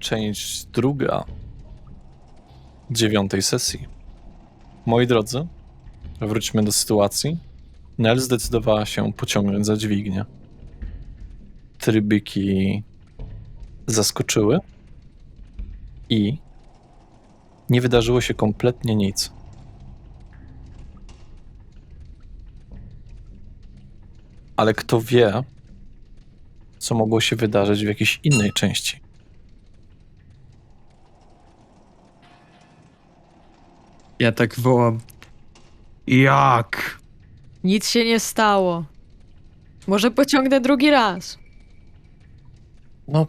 Część druga 9. sesji. Moi drodzy, wróćmy do sytuacji. Nel zdecydowała się pociągnąć za dźwignię. Trybyki zaskoczyły i nie wydarzyło się kompletnie nic. Ale kto wie, co mogło się wydarzyć w jakiejś innej części. Ja tak wołam. Jak? Nic się nie stało. Może pociągnę drugi raz. No,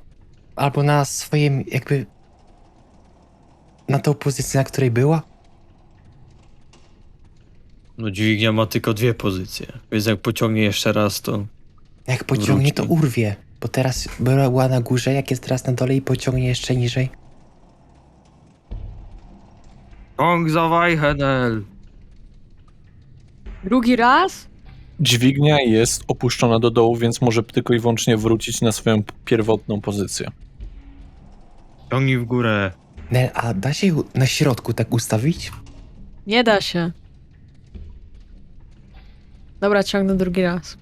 albo na swoim jakby... Na tą pozycję, na której była? No dźwignia ma tylko 2 pozycje, więc jak pociągnie jeszcze raz, to... Jak pociągnie, to Wróćmy. urwie. Bo teraz była na górze, jak jest teraz na dole i pociągnie jeszcze niżej. Ciąg za Wajhenel! Drugi raz? Dźwignia jest opuszczona do dołu, więc może tylko i wyłącznie wrócić na swoją pierwotną pozycję. Ciągnij w górę. Ne, a da się ją na środku tak ustawić? Nie da się. Dobra, ciągnę drugi raz.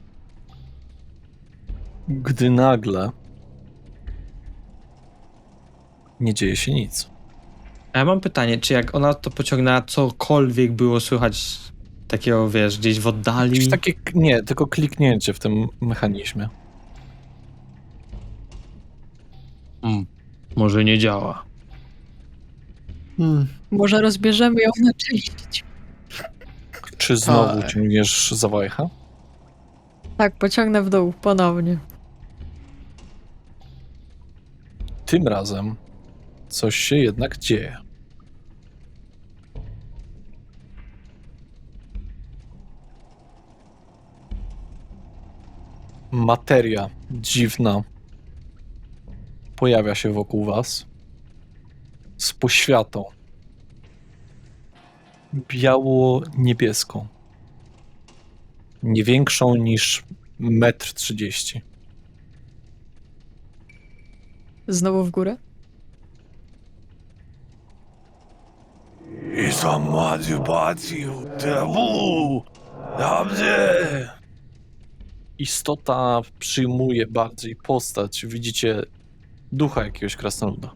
Gdy nagle nie dzieje się nic. A ja mam pytanie, czy jak ona to pociągnęła, cokolwiek było słychać takiego, wiesz, gdzieś w oddali? Jakieś takie, nie, tylko kliknięcie w tym mechanizmie. Może nie działa. Może rozbierzemy ją na części. Czy znowu Tak. ciągniesz za wajcha? Tak, pociągnę w dół ponownie. Tym razem coś się jednak dzieje. Materia dziwna pojawia się wokół was z poświatą biało-niebieską, nie większą niż 1,30 m. Znowu w górę? I samadhi baciu tewu. Dobrze. Istota przyjmuje bardziej postać. Widzicie ducha jakiegoś krasnoluda.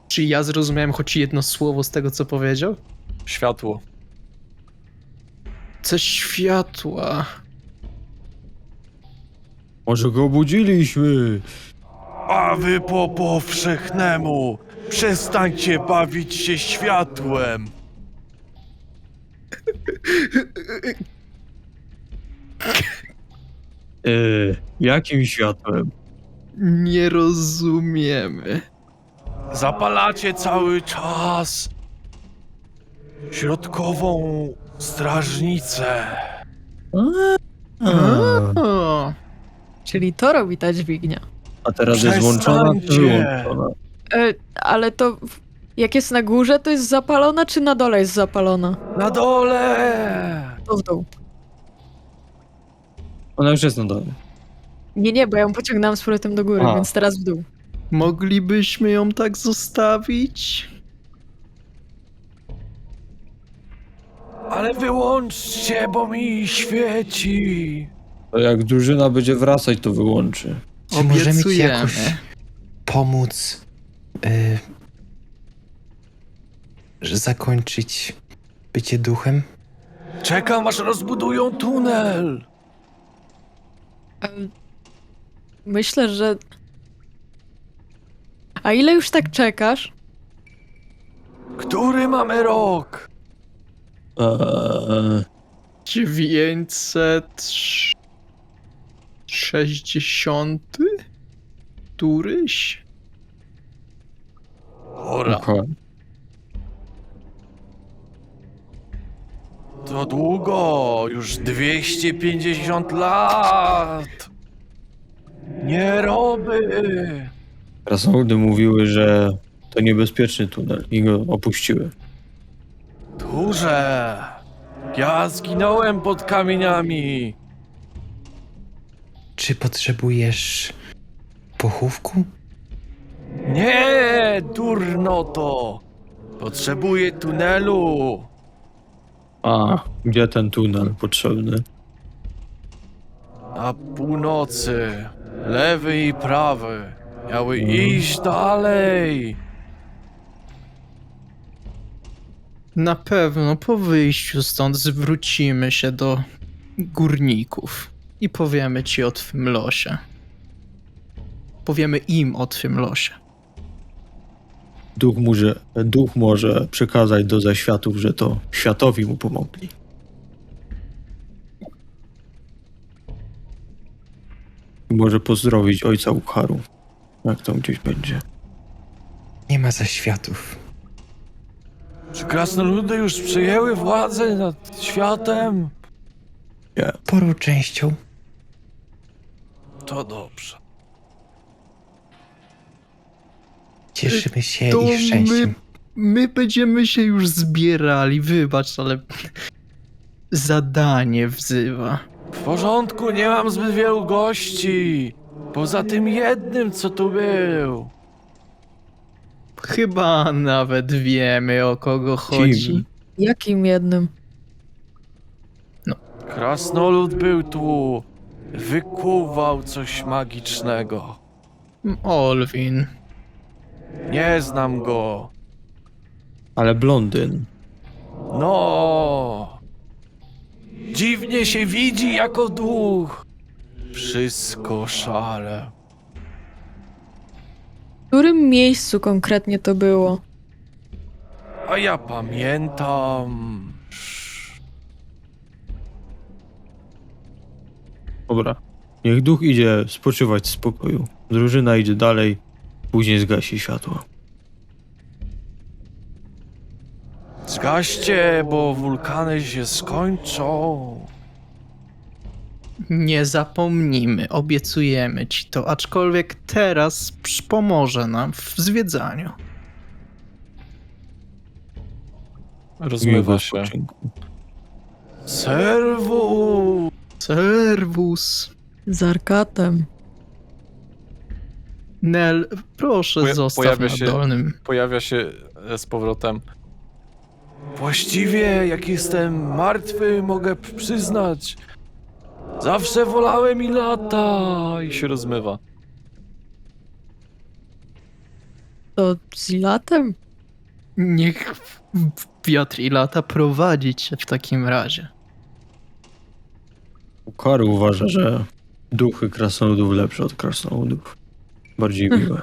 Czy ja zrozumiałem choć jedno słowo z tego, co powiedział? Światło. Coś światła. Może go obudziliśmy? A wy po powszechnemu przestańcie bawić się światłem. Jakim światłem? Nie rozumiemy. Zapalacie cały czas środkową strażnicę. O, Czyli to robi ta dźwignia. A teraz jest włączona czy Przestańcie. wyłączona? Ale to jak jest na górze, to jest zapalona, czy na dole jest zapalona? Na dole! To w dół. Ona już jest na dole. Nie, bo ja ją pociągnęłam z powrotem do góry, A. więc teraz w dół. moglibyśmy ją tak zostawić? Ale wyłączcie, bo mi świeci. To jak drużyna będzie wracać, to wyłączy. Czy możemy ci Obiecujemy. jakoś pomóc że zakończyć bycie duchem? Czekam, aż rozbudują tunel. Myślę, że... A ile już tak czekasz? Który mamy rok? 960? Któryś? Ora, Okej. to długo. Już 250 lat. Nie roby. Krasnoludy mówiły, że to niebezpieczny tunel i go opuściły. Turze. Ja zginąłem pod kamieniami. Czy potrzebujesz pochówku? Nie, durnoto! Potrzebuję tunelu! A, gdzie ten tunel potrzebny? Na północy, lewy i prawy, miały iść dalej. Na pewno po wyjściu stąd zwrócimy się do górników i powiemy ci o twym losie. Powiemy im o twym losie. Duch może przekazać do zaświatów, że to światowi mu pomogli. I może pozdrowić ojca Ukharu, jak tam gdzieś będzie. Nie ma zaświatów. Czy krasnoludy już przejęły władzę nad światem? Sporą częścią. To dobrze. Cieszymy się To ich szczęściem. my będziemy się już zbierali, wybacz, ale zadanie wzywa. W porządku, nie mam zbyt wielu gości. Poza tym jednym, co tu był. Chyba nawet wiemy, o kogo chodzi. Jakim jednym? Krasnolud był tu. Wykuwał coś magicznego. Olwin. Nie znam go. Ale blondyn. No. Dziwnie się widzi jako duch. Wszystko szare. W którym miejscu konkretnie to było? A ja pamiętam. Dobra. Niech duch idzie spoczywać w spokoju. Drużyna idzie dalej, później zgasi światło. Zgaście, bo wulkany się skończą. Nie zapomnimy, obiecujemy ci to, aczkolwiek teraz pomoże nam w zwiedzaniu. Rozmywa się. Odpoczynku. Serwu! Serwus. Z Arkatem. Nel, proszę zostaw pojawia na się- dolnym. Pojawia się z powrotem. Właściwie, jak jestem martwy, mogę przyznać. Zawsze wolałem i lata. I się rozmywa. To z Ilatem? Niech wiatr i lata prowadzi cię w takim razie. Ukharu uważa, że duchy krasnoludów lepsze od krasnoludów. Bardziej miłe.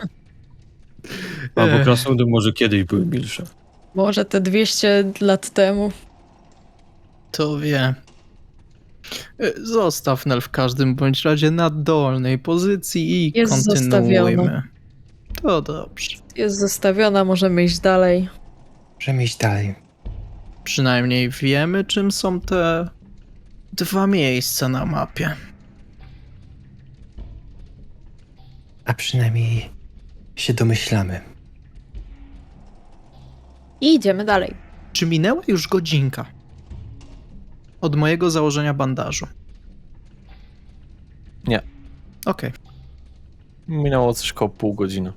Albo krasnoludy może kiedyś były milsze. Może te 200 lat temu. To wie. Zostaw Nel w każdym bądź razie na dolnej pozycji i Jest kontynuujmy. zostawiona. To dobrze. Jest zostawiona, możemy iść dalej. Możemy iść dalej. Przynajmniej wiemy, czym są te dwa miejsca na mapie. A przynajmniej się domyślamy. I idziemy dalej. Czy minęła już godzinka od mojego założenia bandażu? Nie. Okej. Minęło coś koło pół godziny.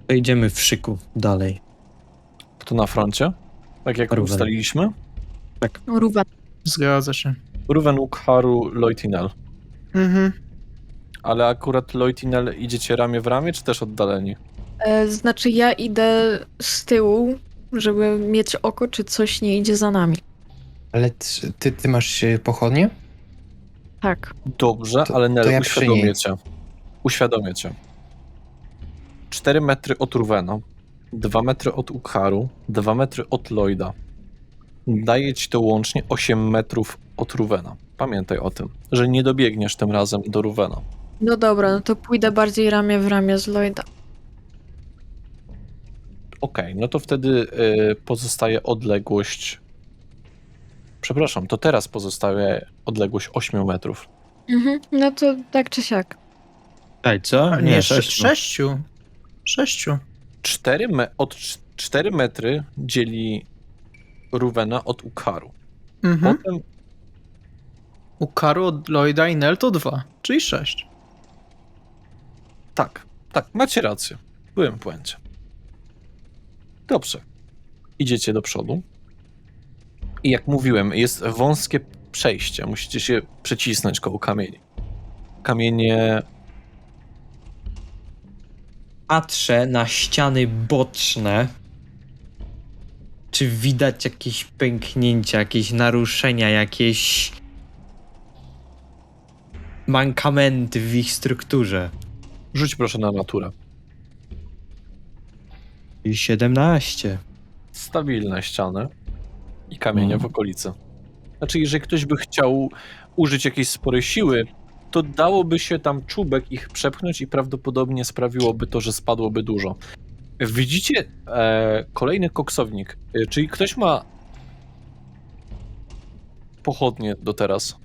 To idziemy w szyku dalej. To na froncie? Tak jak Ruwen. ustaliliśmy? Ruwa. Zgadza się. Ruwen, Ukharu, Loitinel. Mhm. Ale akurat Loitinel idziecie ramię w ramię, czy też oddaleni? Znaczy ja idę z tyłu, żeby mieć oko, czy coś nie idzie za nami. Ale ty masz pochodnie? Tak. Dobrze, To- ale Nel, to ja przy uświadomię niej. cię. Uświadomię cię. 4 metry od Ruwena, 2 metry od Ukharu, 2 metry od Lloyda. Daje ci to łącznie 8 metrów od Ruwena. Pamiętaj o tym, że nie dobiegniesz tym razem do Ruwena. No dobra, no to pójdę bardziej ramię w ramię z Lloyda. Okej, no to wtedy pozostaje odległość... Przepraszam, to teraz pozostaje odległość 8 metrów. No to tak czy siak. Ej, co? A nie, sześciu. Sześciu. 4 metry dzieli Ruwena od Ukharu. Mhm. Potem U Karu od Lloyda i Nel to 2, czyli 6. tak, Tak, macie rację. Byłem w błędzie. Dobrze. Idziecie do przodu. I jak mówiłem, jest wąskie przejście. Musicie się przecisnąć koło kamieni. Kamienie... Patrzę na ściany boczne. Czy widać jakieś pęknięcia, jakieś naruszenia, jakieś mankamenty w ich strukturze? Rzuć proszę na naturę. I 17. Stabilne ściany i kamienie w okolicy. Znaczy, jeżeli ktoś by chciał użyć jakiejś sporej siły, to dałoby się tam czubek ich przepchnąć i prawdopodobnie sprawiłoby to, że spadłoby dużo. Widzicie kolejny koksownik, czyli ktoś ma pochodnie do teraz.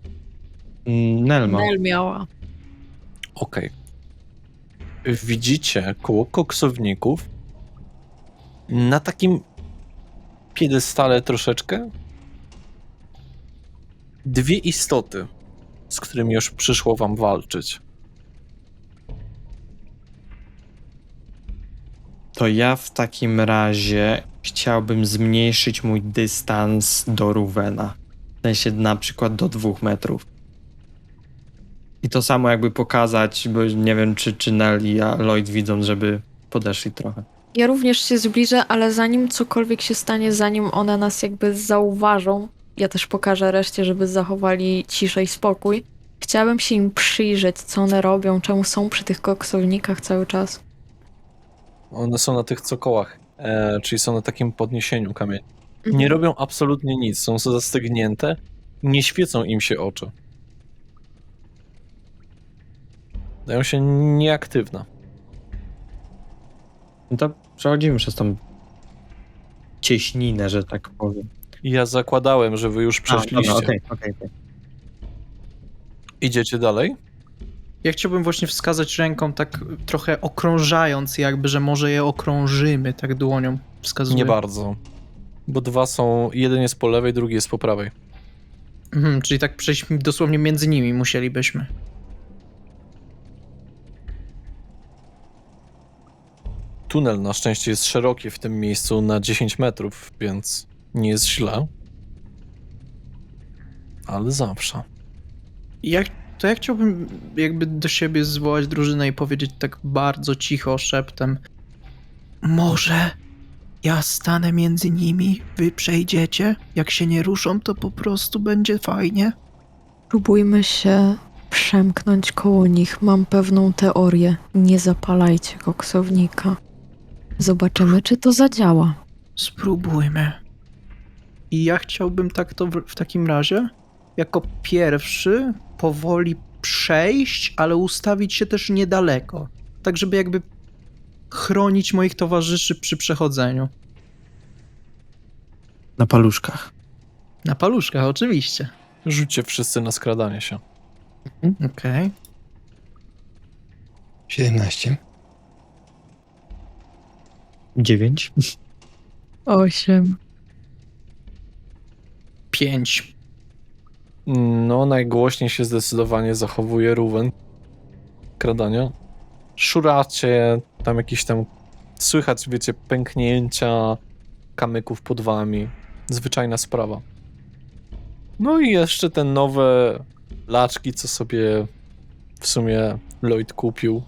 Nelma. Nel miała. Okej. Widzicie koło koksowników na takim piedestale troszeczkę dwie istoty, z którymi już przyszło wam walczyć. To ja w takim razie chciałbym zmniejszyć mój dystans do Ruvena. W sensie na przykład do 2 metrów. I to samo jakby pokazać, bo nie wiem, czy Nell i Lloyd widzą, żeby podeszli trochę. Ja również się zbliżę, ale zanim cokolwiek się stanie, zanim one nas jakby zauważą, ja też pokażę reszcie, żeby zachowali ciszę i spokój. Chciałabym się im przyjrzeć, co one robią, czemu są przy tych koksownikach cały czas. One są na tych cokołach, czyli są na takim podniesieniu kamieni. Nie robią absolutnie nic, są zastygnięte, nie świecą im się oczy. Dają się nieaktywne. No to przechodzimy przez tą cieśninę, że tak powiem. Ja zakładałem, że wy już przeszliście. Okej. Idziecie dalej? Ja chciałbym właśnie wskazać ręką, tak trochę okrążając jakby, że może je okrążymy, tak dłonią wskazuję. Nie bardzo. Bo dwa są, jeden jest po lewej, drugi jest po prawej. Czyli tak przejść dosłownie między nimi musielibyśmy. Tunel na szczęście jest szeroki w tym miejscu na 10 metrów, więc nie jest źle. Ale zawsze. Ja chciałbym jakby do siebie zwołać drużynę i powiedzieć tak bardzo cicho, szeptem. Może ja stanę między nimi, wy przejdziecie? Jak się nie ruszą, to po prostu będzie fajnie. Próbujmy się przemknąć koło nich. Mam pewną teorię. Nie zapalajcie koksownika. Zobaczymy, czy to zadziała. Spróbujmy. I ja chciałbym tak to w takim razie, jako pierwszy, powoli przejść, ale ustawić się też niedaleko. Tak, żeby jakby chronić moich towarzyszy przy przechodzeniu. Na paluszkach. Na paluszkach, oczywiście. Rzućcie wszyscy na skradanie się. Okej. 17. 9. 8. 5. No, najgłośniej się zdecydowanie zachowuje Ruwen. Kradania. Szuracie, tam jakieś tam słychać, wiecie, pęknięcia kamyków pod wami. Zwyczajna sprawa. No i jeszcze te nowe laczki, co sobie w sumie Lloyd kupił,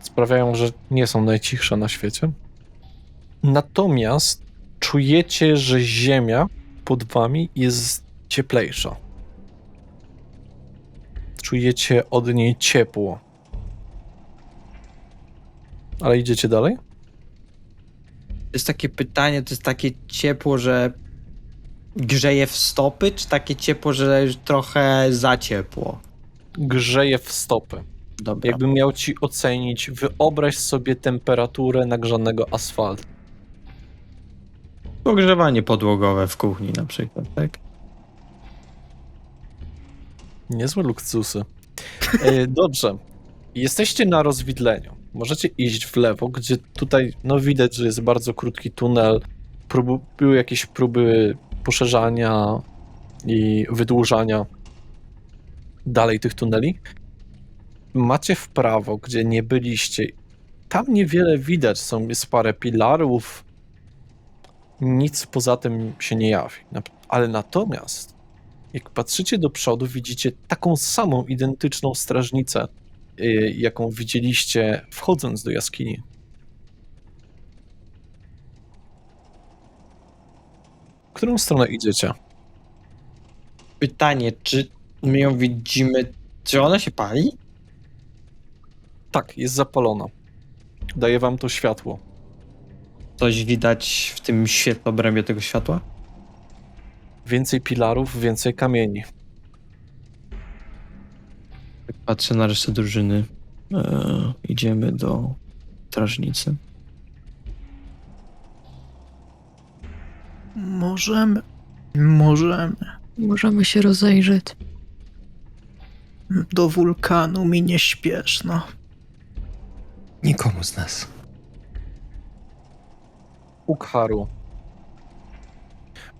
sprawiają, że nie są najcichsze na świecie. Natomiast czujecie, że ziemia pod wami jest cieplejsza. Czujecie od niej ciepło. Ale idziecie dalej? To jest takie pytanie, to jest takie ciepło, że grzeje w stopy, czy takie ciepło, że już trochę za ciepło? Grzeje w stopy. Dobra. Jakbym miał ci ocenić, wyobraź sobie temperaturę nagrzanego asfaltu. Ogrzewanie podłogowe w kuchni na przykład, tak? Niezłe luksusy. Dobrze. Jesteście na rozwidleniu. Możecie iść w lewo, gdzie tutaj no widać, że jest bardzo krótki tunel. Były jakieś próby poszerzania i wydłużania dalej tych tuneli. macie w prawo, gdzie nie byliście. Tam niewiele widać, jest parę pilarów. Nic poza tym się nie jawi. Ale natomiast, jak patrzycie do przodu, widzicie taką samą, identyczną strażnicę, jaką widzieliście wchodząc do jaskini. W którą stronę idziecie? Pytanie, czy my ją widzimy, czy ona się pali? Tak, jest zapalona. Daje wam to światło. Coś widać w tym świetlobrębie tego światła? Więcej pilarów, więcej kamieni. Tak patrzę na resztę drużyny. Idziemy do strażnicy. Możemy. Możemy się rozejrzeć. Do wulkanu mi nie śpieszno. Nikomu z nas. Ukharu.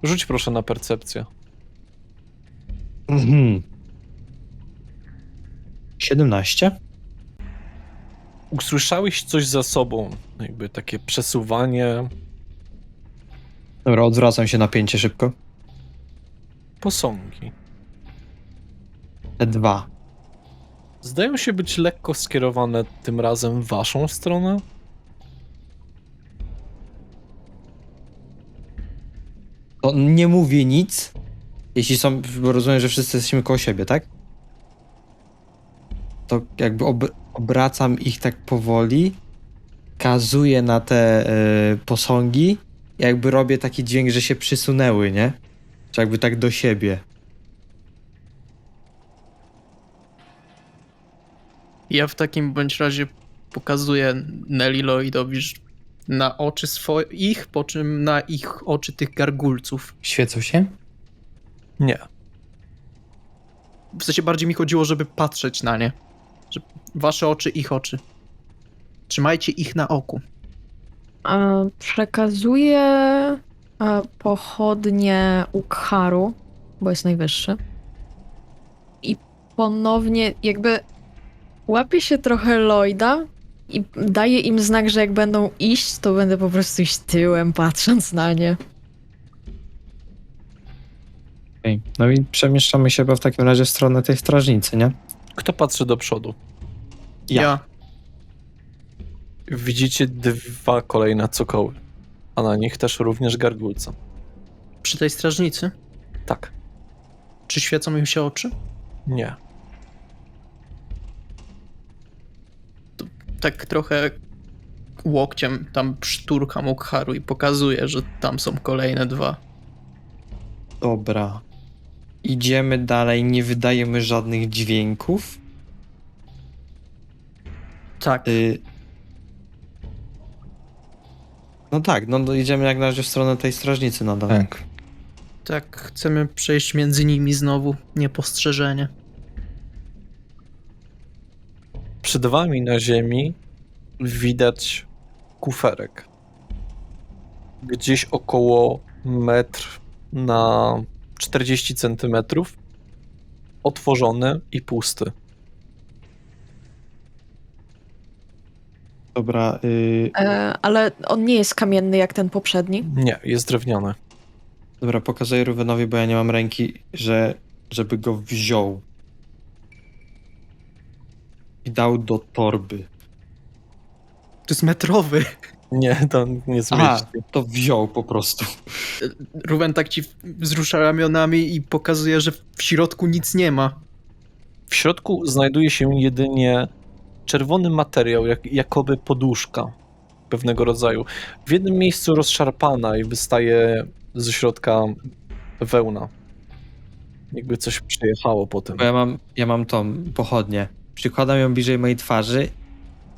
Rzuć proszę na percepcję. 17? Usłyszałeś coś za sobą, jakby takie przesuwanie Dobra, odwracam się napięcie szybko. posągi. Te 2. Zdają się być lekko skierowane tym razem w waszą stronę. To nie mówię nic. Jeśli są, bo rozumiem, że wszyscy jesteśmy koło siebie, tak? To jakby obracam ich tak powoli, kazuję na te posągi, jakby robię taki dźwięk, że się przysunęły, nie? Czy jakby tak do siebie. Ja w takim bądź razie pokazuję Nelly Lloydowi na oczy swoich, po czym na ich oczy tych gargulców. Świecą się? Nie. W sensie bardziej mi chodziło, żeby patrzeć na nie. Że wasze oczy, ich oczy. Trzymajcie ich na oku. Przekazuję pochodnie Ukharu, bo jest najwyższy. I ponownie jakby łapie się trochę Lloyda i daje im znak, że jak będą iść, to będę po prostu iść tyłem, patrząc na nie. Okay. No i przemieszczamy się chyba w takim razie w stronę tej strażnicy, nie? Kto patrzy do przodu? Ja. Widzicie 2 kolejne cokoły, a na nich też również gargulce. Przy tej strażnicy. Tak. Czy świecą im się oczy? Nie. Tak trochę łokciem tam szturkam Ukharu i pokazuję, że tam są kolejne 2. Dobra. Idziemy dalej, nie wydajemy żadnych dźwięków. Tak. No tak, no idziemy jak na razie w stronę tej strażnicy nadal. Tak. Tak, chcemy przejść między nimi znowu. Niepostrzeżenie. Przed wami na ziemi widać kuferek. Gdzieś około 1 na 40 cm. Otworzony i pusty. Dobra, Ale on nie jest kamienny jak ten poprzedni. Nie, jest drewniany. dobra, pokazuję Ruvenowi, bo ja nie mam ręki, żeby go wziął. I dał do torby. To jest metrowy. Nie, to nie Aha, zmieści. to wziął po prostu. Ruwen tak ci wzrusza ramionami i pokazuje, że w środku nic nie ma. W środku znajduje się jedynie czerwony materiał, jakoby poduszka pewnego rodzaju. W jednym miejscu rozszarpana i wystaje ze środka wełna. Jakby coś przejechało po tym. Bo ja mam tą pochodnię. Przykładam ją bliżej mojej twarzy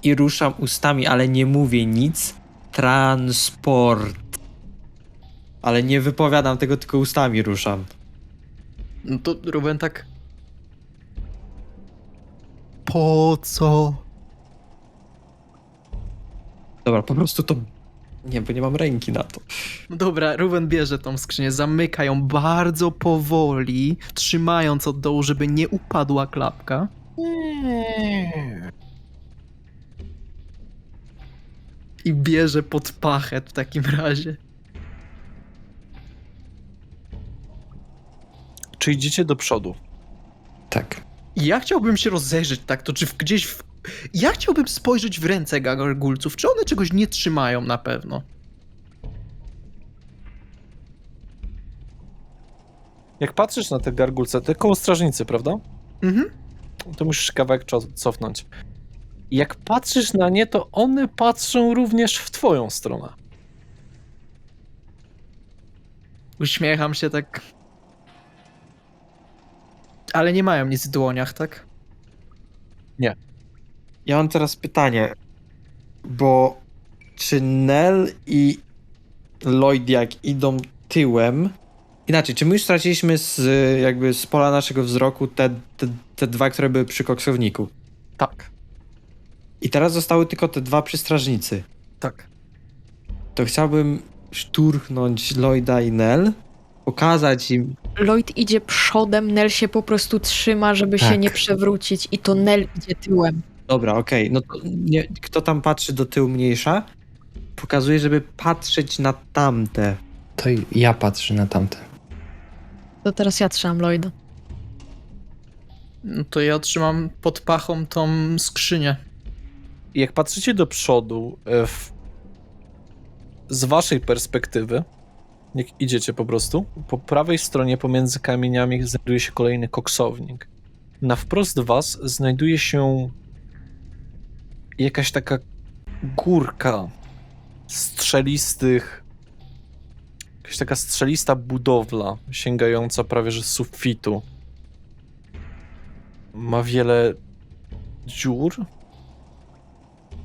i ruszam ustami, ale nie mówię nic. Transport. Ale nie wypowiadam tego, tylko ustami ruszam. No to Ruwen tak... Po co? Dobra, po prostu to... Nie, bo nie mam ręki na to. No dobra, Ruwen bierze tą skrzynię, zamyka ją bardzo powoli, trzymając od dołu, żeby nie upadła klapka. I bierze pod pachę w takim razie. Czy idziecie do przodu? Tak. I ja chciałbym się rozejrzeć tak, to czy Ja chciałbym spojrzeć w ręce gargulców, czy one czegoś nie trzymają na pewno. Jak patrzysz na te gargulce, to koło strażnicy, prawda? Mhm. To musisz kawałek cofnąć. Jak patrzysz na nie, to one patrzą również w twoją stronę. Uśmiecham się tak. Ale nie mają nic w dłoniach, tak? Ja mam teraz pytanie, bo czy Nel i Lloyd jak idą tyłem, inaczej, czy my już straciliśmy z pola naszego wzroku te dwa, które były przy koksowniku Tak, i teraz zostały tylko te dwa przy strażnicy, tak. to chciałbym szturchnąć Lloyda i Nel, pokazać im, Lloyd idzie przodem, Nel się po prostu trzyma, żeby się Tak. nie przewrócić i to Nel idzie tyłem. dobra, okej, no to nie, kto tam patrzy do tyłu mniejsza, pokazuje, żeby patrzeć na tamte. To ja patrzę na tamte. To teraz ja trzymam Lloyda. No to ja trzymam pod pachą tą skrzynię. Jak patrzycie do przodu, z waszej perspektywy, jak idziecie po prostu, po prawej stronie pomiędzy kamieniami znajduje się kolejny koksownik. Na wprost was znajduje się jakaś taka górka strzelistych, jakaś taka strzelista budowla, sięgająca prawie że z sufitu. Ma wiele dziur.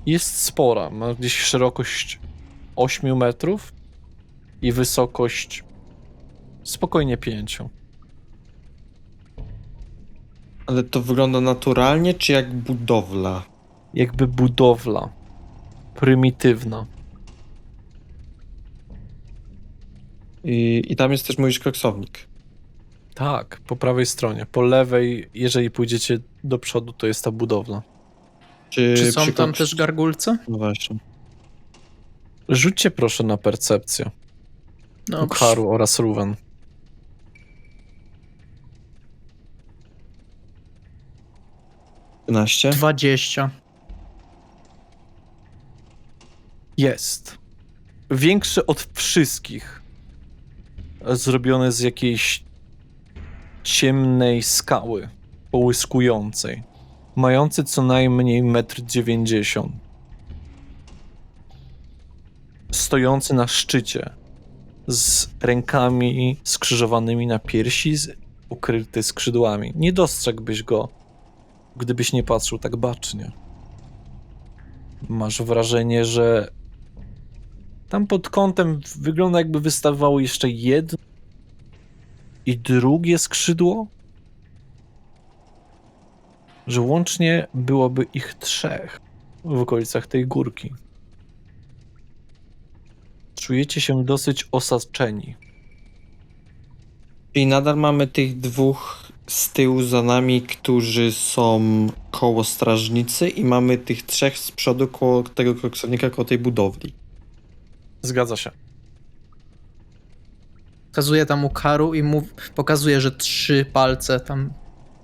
Jest spora, ma gdzieś szerokość 8 metrów i wysokość spokojnie 5. Ale to wygląda naturalnie, czy jak budowla? Jakby budowla prymitywna. I tam jest też mój koksownik. Tak, po prawej stronie. Po lewej, jeżeli pójdziecie do przodu, to jest ta budowla. Czy są przy tam koks- też gargulce? No właśnie. Rzućcie proszę na percepcję. No, Ukharu oraz Ruwen. Naście. 20. Jest. Większy od wszystkich. Zrobiony z jakiejś ciemnej skały, połyskującej. Mający co najmniej 1,90 m. Stojący na szczycie. Z rękami skrzyżowanymi na piersi, ukryty skrzydłami. Nie dostrzegłbyś go, gdybyś nie patrzył tak bacznie. Masz wrażenie, że tam pod kątem wygląda, jakby wystawało jeszcze jedno i drugie skrzydło, że łącznie byłoby ich 3 w okolicach tej górki. Czujecie się dosyć osaczeni. I nadal mamy tych dwóch z tyłu za nami, którzy są koło strażnicy i mamy tych 3 z przodu koło tego koksownika, koło tej budowli. Zgadza się. Pokazuję tam Ukharu i pokazuję, że 3 palce tam.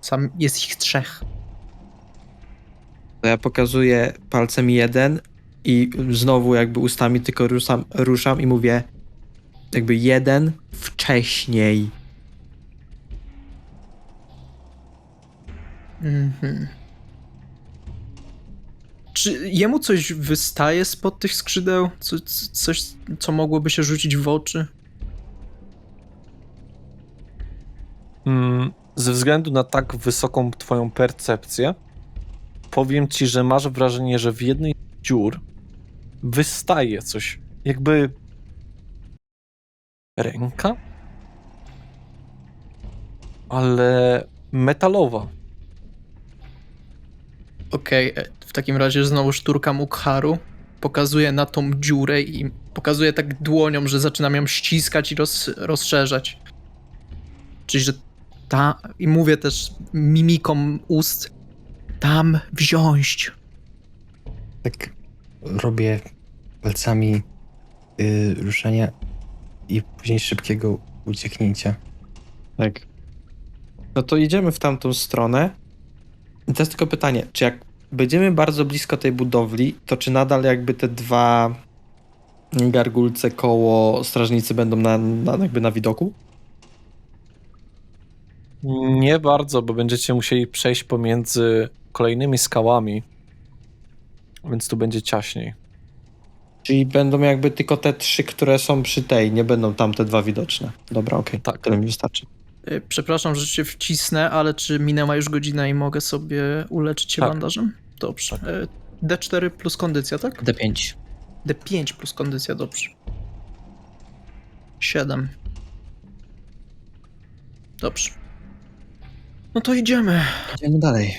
Sam jest ich 3. To ja pokazuję palcem 1 i znowu jakby ustami tylko ruszam i mówię jakby 1 wcześniej. Mhm. Czy jemu coś wystaje spod tych skrzydeł? Coś, co mogłoby się rzucić w oczy? Ze względu na tak wysoką twoją percepcję, powiem ci, że masz wrażenie, że w jednej z dziur wystaje coś, jakby ręka, ale metalowa. Okej, w takim razie znowu szturkam Ukharu, pokazuję na tą dziurę i pokazuję tak dłonią, że zaczynam ją ściskać i rozszerzać. Czyli, że i mówię też mimiką ust, tam wziąć. Tak robię palcami ruszenia i później szybkiego ucieknięcia. Tak. No to idziemy w tamtą stronę. I to jest tylko pytanie, czy jak będziemy bardzo blisko tej budowli, to czy nadal jakby te dwa gargulce koło strażnicy będą jakby na widoku? Nie bardzo, bo będziecie musieli przejść pomiędzy kolejnymi skałami, więc tu będzie ciaśniej. Czyli będą jakby tylko te trzy, które są przy tej, nie będą tam te dwa widoczne. Dobra, okej. Tak. Tyle mi wystarczy. Przepraszam, że się wcisnę, ale czy minęła już godzina i mogę sobie uleczyć się Tak. bandażem? Dobrze. D4 plus kondycja, tak? D5. D5 plus kondycja, dobrze. 7. Dobrze. No to idziemy. Idziemy dalej.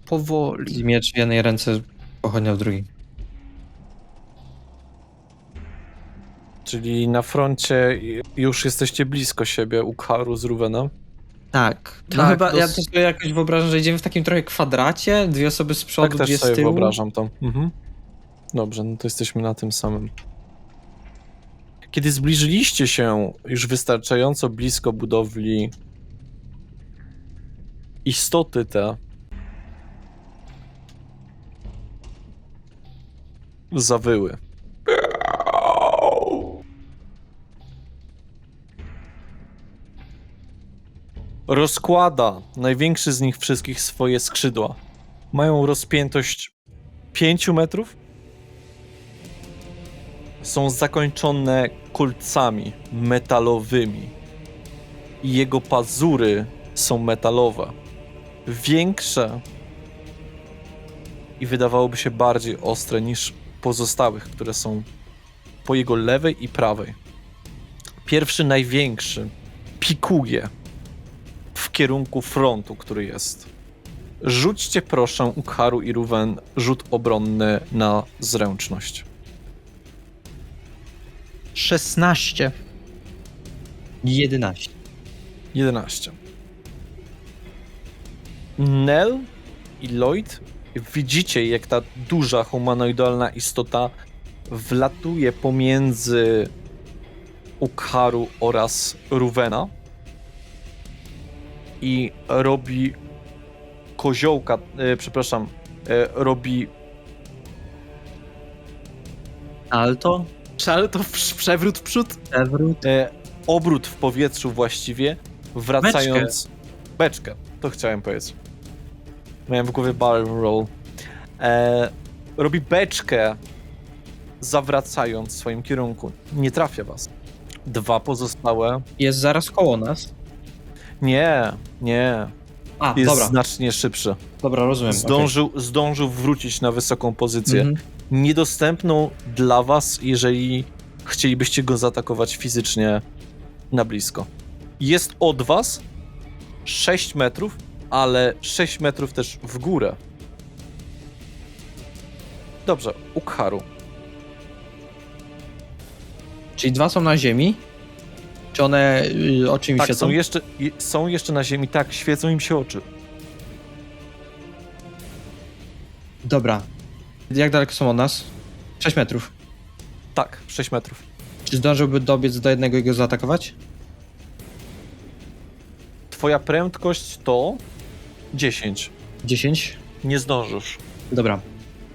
Powoli. Miecz w jednej ręce, pochodnia w drugiej. Czyli na froncie już jesteście blisko siebie, Ukharu z Ruwenem. Tak. No Tak, chyba ja dos- to sobie jakoś wyobrażam, że idziemy w takim trochę kwadracie, dwie osoby z przodu, Tak też dwie z sobie tyłu. wyobrażam to. Mhm. Dobrze, no to jesteśmy na tym samym. Kiedy zbliżyliście się już wystarczająco blisko budowli, istoty te zawyły. Rozkłada największy z nich wszystkich swoje skrzydła. Mają rozpiętość 5 metrów. Są zakończone kolcami metalowymi. I jego pazury są metalowe. Większe i wydawałoby się bardziej ostre niż pozostałych, które są po jego lewej i prawej. Pierwszy, największy, pikuje w kierunku frontu, który jest. Rzućcie proszę, Ukharu i Ruwen, rzut obronny na zręczność. 16. 11. 11. Nell i Lloyd widzicie, jak ta duża humanoidalna istota wlatuje pomiędzy Ukharu oraz Ruwena i robi koziołka, robi Alto, Salto, przewrót w przód. przewrót. obrót w powietrzu właściwie, wracając... Beczkę, to chciałem powiedzieć. Miałem w głowie barrel roll. Robi beczkę, zawracając w swoim kierunku. Nie trafia was. Dwa pozostałe... Jest zaraz koło nas. Nie. A, Jest dobra, znacznie szybszy. dobra, rozumiem. Zdążył wrócić na wysoką pozycję. Mhm. Niedostępną dla was, jeżeli chcielibyście go zaatakować fizycznie na blisko. Jest od was 6 metrów, ale 6 metrów też w górę. Dobrze, Ukharu. Czyli dwa są na ziemi? Czy one oczy mi Tak, świecą? są jeszcze na ziemi, tak, świecą im się oczy. Dobra. Jak daleko są od nas? 6 metrów. Tak, 6 metrów. Czy zdążyłby dobiec do jednego i go zaatakować? Twoja prędkość to 10. 10? Nie zdążysz. Dobra.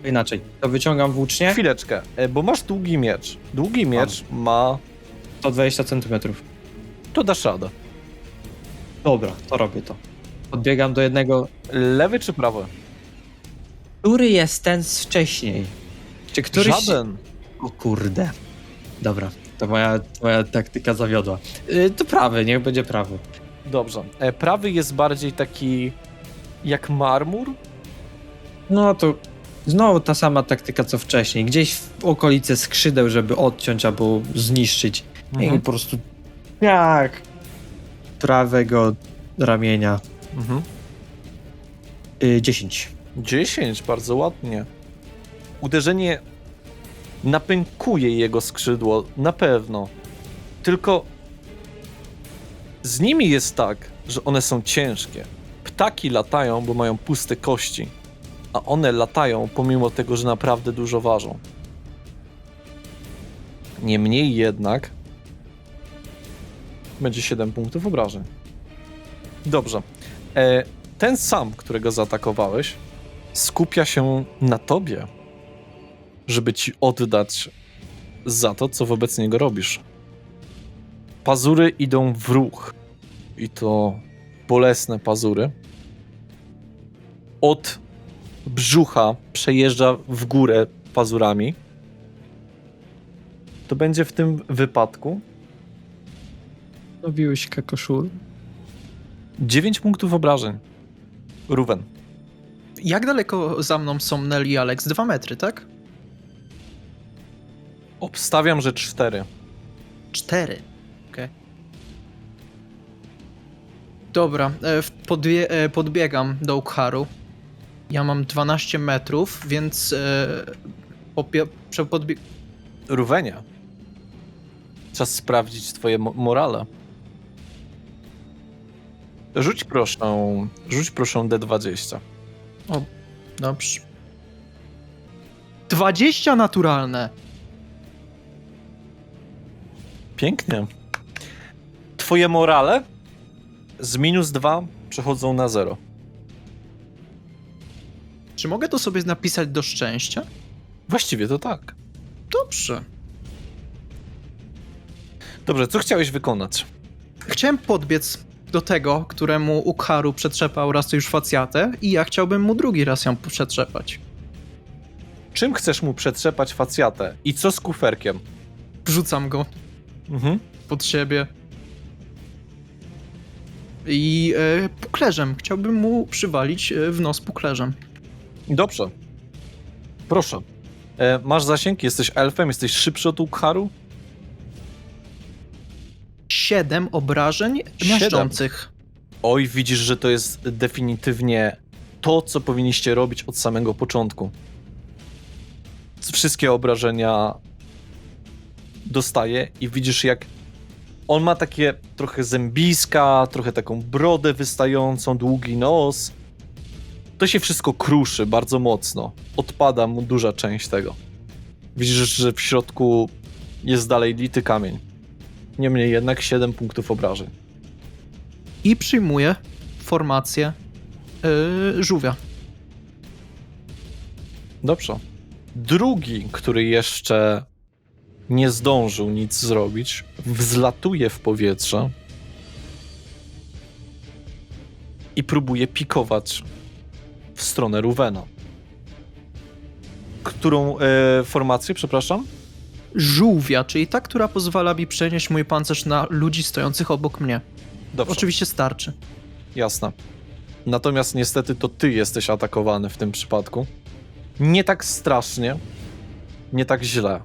Inaczej. To wyciągam włócznie. Chwileczkę, bo masz długi miecz. Długi miecz ma... 120 centymetrów. To dasz radę. Dobra, to robię to. Podbiegam do jednego. Lewy czy prawy? Który jest ten z wcześniej? Czy któryś... Żaden. O kurde. Dobra, to moja taktyka zawiodła. To prawy, niech będzie prawy. Dobrze. Prawy jest bardziej taki jak marmur. No to znowu ta sama taktyka co wcześniej. Gdzieś w okolicy skrzydeł, żeby odciąć albo zniszczyć. I po prostu jak prawego ramienia. 10. 10, bardzo ładnie. Uderzenie napękuje jego skrzydło, na pewno. Tylko z nimi jest tak, że one są ciężkie. Ptaki latają, bo mają puste kości. a one latają pomimo tego, że naprawdę dużo ważą. Niemniej jednak będzie 7 punktów obrażeń. Dobrze. Ten sam, którego zaatakowałeś, skupia się na tobie, żeby ci oddać za to, co wobec niego robisz. Pazury idą w ruch. I to bolesne pazury. Od brzucha przejeżdża w górę pazurami. To będzie w tym wypadku Robiłeś kakoszul. 9 punktów obrażeń. Ruwen. Jak daleko za mną są Nell i Alex? 2 metry, tak? Obstawiam, że 4. 4. Okej. Dobra, podbiegam do Ukharu. Ja mam 12 metrów, więc Ruwenia. Czas sprawdzić twoje morale. Rzuć proszę D20. Dobrze. 20 naturalne. Pięknie. Twoje morale z -2 przechodzą na 0. Czy mogę to sobie napisać do szczęścia? Właściwie to tak. Dobrze. Dobrze, co chciałeś wykonać? Chciałem podbiec do tego, któremu Ukharu przetrzepał raz już facjatę i ja chciałbym mu drugi raz ją przetrzepać. Czym chcesz mu przetrzepać facjatę? I co z kuferkiem? Wrzucam go Mhm. pod siebie. I puklerzem. Chciałbym mu przywalić w nos puklerzem. Dobrze. Proszę. Masz zasięg, jesteś elfem, jesteś szybszy od Ukharu? 7 obrażeń 7. miażdżących. Oj, widzisz, że to jest definitywnie to, co powinniście robić od samego początku. Wszystkie obrażenia dostaje i widzisz, jak on ma takie trochę zębiska, trochę taką brodę wystającą, długi nos. To się wszystko kruszy bardzo mocno. Odpada mu duża część tego. Widzisz, że w środku jest dalej lity kamień. Niemniej jednak 7 punktów obrażeń. I przyjmuję formację żółwia. Dobrze. Drugi, który jeszcze nie zdążył nic zrobić, wzlatuje w powietrze i próbuje pikować w stronę Ruwena. Którą formację, przepraszam? Żółwia, czyli ta, która pozwala mi przenieść mój pancerz na ludzi stojących obok mnie. Dobrze, Oczywiście starczy. jasne. Natomiast niestety to ty jesteś atakowany w tym przypadku. Nie tak strasznie, nie tak źle.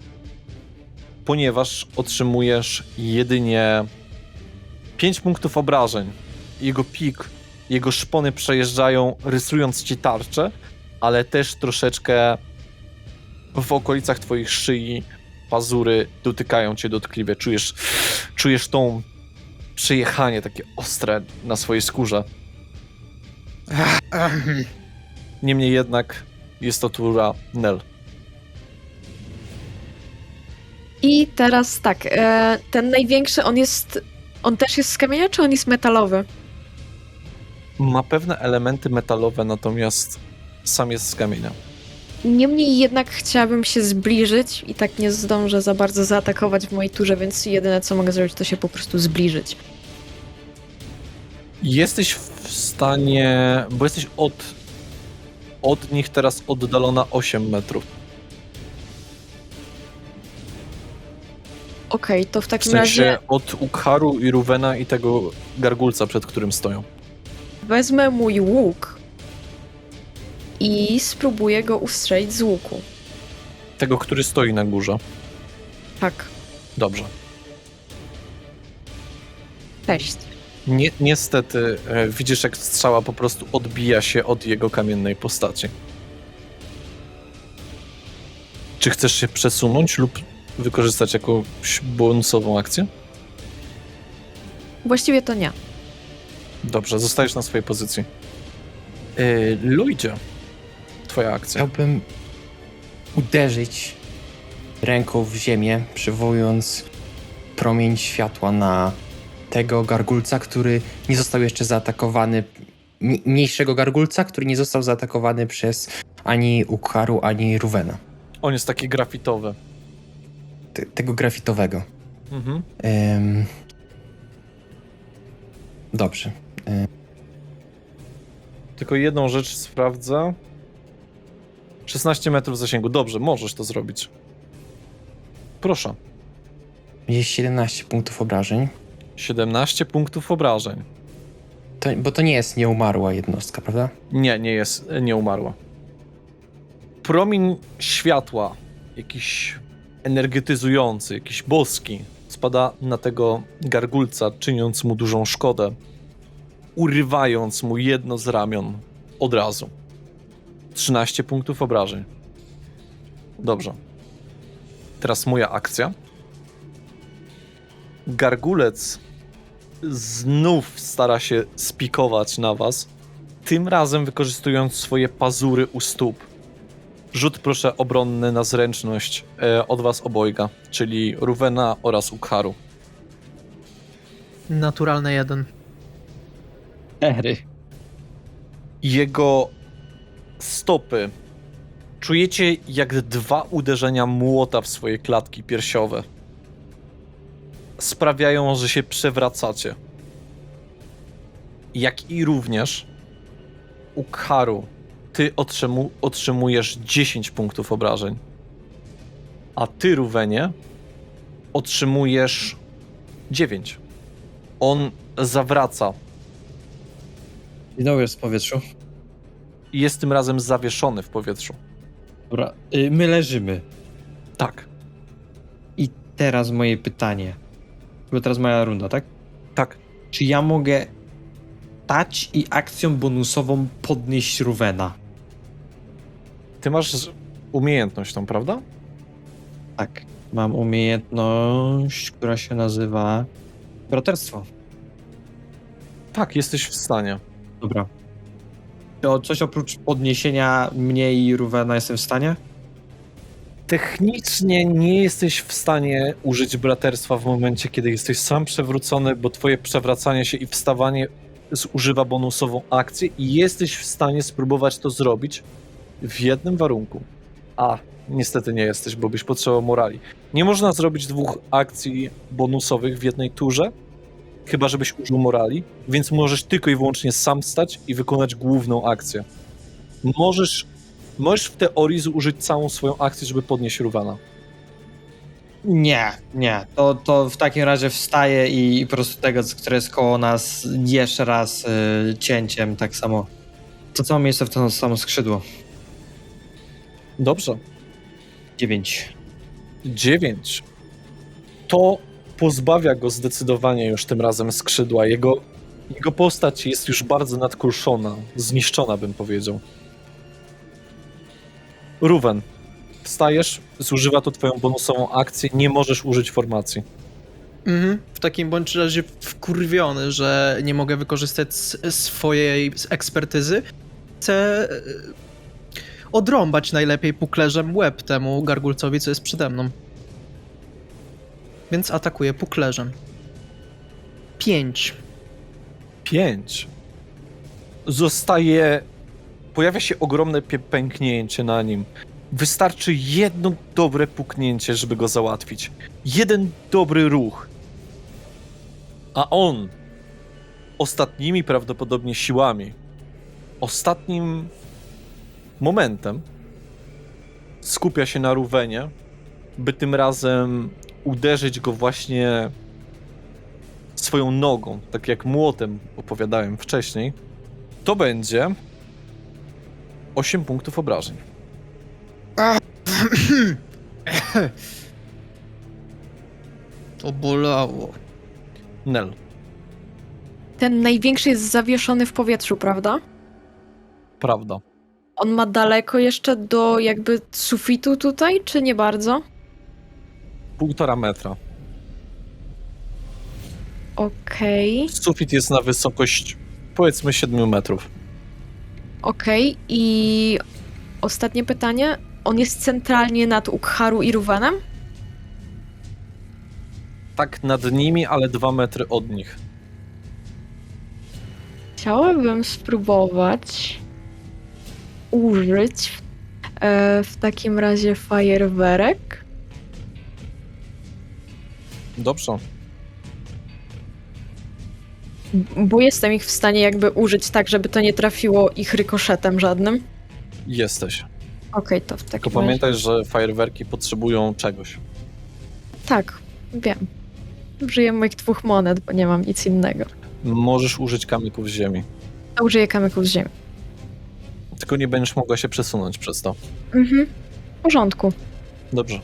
Ponieważ otrzymujesz jedynie 5 punktów obrażeń. Jego pik, jego szpony przejeżdżają, rysując ci tarczę, ale też troszeczkę w okolicach twoich szyi pazury dotykają cię dotkliwie. Czujesz tą przejechanie takie ostre na swojej skórze. Niemniej jednak jest to tura Nell. I teraz tak, ten największy, on też jest z kamienia, czy on jest metalowy? Ma pewne elementy metalowe, natomiast sam jest z kamienia. Niemniej jednak chciałabym się zbliżyć i tak nie zdążę za bardzo zaatakować w mojej turze, więc jedyne co mogę zrobić to się po prostu zbliżyć. Jesteś w stanie, bo jesteś od nich teraz oddalona 8 metrów. Okej, to w W takim sensie razie od Ukharu i Ruwena i tego gargulca, przed którym stoją. wezmę mój łuk i spróbuję go ustrzelić z łuku. Tego, który stoi na górze. Tak, Dobrze. 6. Niestety widzisz, jak strzała po prostu odbija się od jego kamiennej postaci. Czy chcesz się przesunąć lub wykorzystać jakąś bonusową akcję? Właściwie to nie. Dobrze, zostajesz na swojej pozycji. Ludzie, Twoja akcja. Chciałbym uderzyć ręką w ziemię, przywołując promień światła na tego gargulca, który nie został jeszcze zaatakowany, mniejszego gargulca, który nie został zaatakowany przez ani Ukharu, ani Ruvena. On jest taki grafitowy. Tego grafitowego. Mhm. Dobrze. Tylko jedną rzecz sprawdzę. 16 metrów zasięgu. Dobrze, możesz to zrobić. Proszę. Jest 17 punktów obrażeń. 17 punktów obrażeń. Bo to nie jest nieumarła jednostka, prawda? Nie umarła. Promień światła, jakiś energetyzujący, jakiś boski, spada na tego gargulca, czyniąc mu dużą szkodę, urywając mu jedno z ramion od razu. 13 punktów obrażeń. Dobrze. Teraz moja akcja. Gargulec znów stara się spikować na was, tym razem wykorzystując swoje pazury u stóp. Rzut proszę obronny na zręczność od was obojga, czyli Ruvena oraz Ukharu. Naturalne 1. 4. Jego stopy czujecie jak 2 uderzenia młota w swoje klatki piersiowe. Sprawiają, że się przewracacie. Jak i również Ukharu, ty otrzymujesz 10 punktów obrażeń. A ty, Ruvenie, otrzymujesz 9. On zawraca I znowu jest w powietrzu. i jest tym razem zawieszony w powietrzu. Dobra, my leżymy. Tak, I teraz moje pytanie. Bo teraz moja runda, tak? tak. Czy ja mogę stać i akcją bonusową podnieść Ruvena? Ty masz umiejętność tą, prawda? Tak. Mam umiejętność, która się nazywa braterstwo. Tak, jesteś w stanie. Dobra. To coś oprócz podniesienia mnie i Ruvena jestem w stanie? Technicznie nie jesteś w stanie użyć braterstwa w momencie, kiedy jesteś sam przewrócony, bo twoje przewracanie się i wstawanie zużywa bonusową akcję i jesteś w stanie spróbować to zrobić w jednym warunku. A, niestety nie jesteś, bo byś potrzebował morali. Nie można zrobić 2 akcji bonusowych w jednej turze, chyba żebyś użył morali, więc możesz tylko i wyłącznie sam stać i wykonać główną akcję. Możesz w teorii zużyć całą swoją akcję, żeby podnieść Ruvena. Nie. To w takim razie wstaję i po prostu tego, które jest koło nas, jeszcze raz cięciem, tak samo. To co miejsce w to samo skrzydło. Dobrze. 9. 9. To pozbawia go zdecydowanie już tym razem skrzydła. Jego postać jest już bardzo nadkruszona, zniszczona, bym powiedział. Ruven, wstajesz, zużywa to twoją bonusową akcję, nie możesz użyć formacji. W takim bądź razie wkurwiony, że nie mogę wykorzystać swojej ekspertyzy, chcę odrąbać najlepiej puklerzem łeb temu gargulcowi, co jest przede mną. Więc atakuję puklerzem. 5. 5. Pojawia się ogromne pęknięcie na nim. Wystarczy jedno dobre puknięcie, żeby go załatwić. Jeden dobry ruch. A on ostatnimi prawdopodobnie siłami, ostatnim momentem skupia się na Ruvenie, by tym razem uderzyć go właśnie swoją nogą, tak jak młotem opowiadałem wcześniej. To będzie 8 punktów obrażeń. To bolało. Nel. Ten największy jest zawieszony w powietrzu, prawda? Prawda. On ma daleko jeszcze do jakby sufitu tutaj, czy nie bardzo? 1,5 metra. Okej. Sufit jest na wysokość powiedzmy 7 metrów. I ostatnie pytanie. On jest centralnie nad Ukharu i Ruwenem? Tak nad nimi, ale 2 metry od nich. Chciałabym spróbować użyć w takim razie fajerwerek. Dobrze. Bo jestem ich w stanie jakby użyć tak, żeby to nie trafiło ich rykoszetem żadnym. Jesteś. Okej, to w Tylko takim razie... pamiętaj, że fajerwerki potrzebują czegoś. Tak, wiem. Użyję moich 2 monet, bo nie mam nic innego. Możesz użyć kamyków z ziemi. A użyję kamyków z ziemi. Tylko nie będziesz mogła się przesunąć przez to. Mhm. W porządku. Dobrze.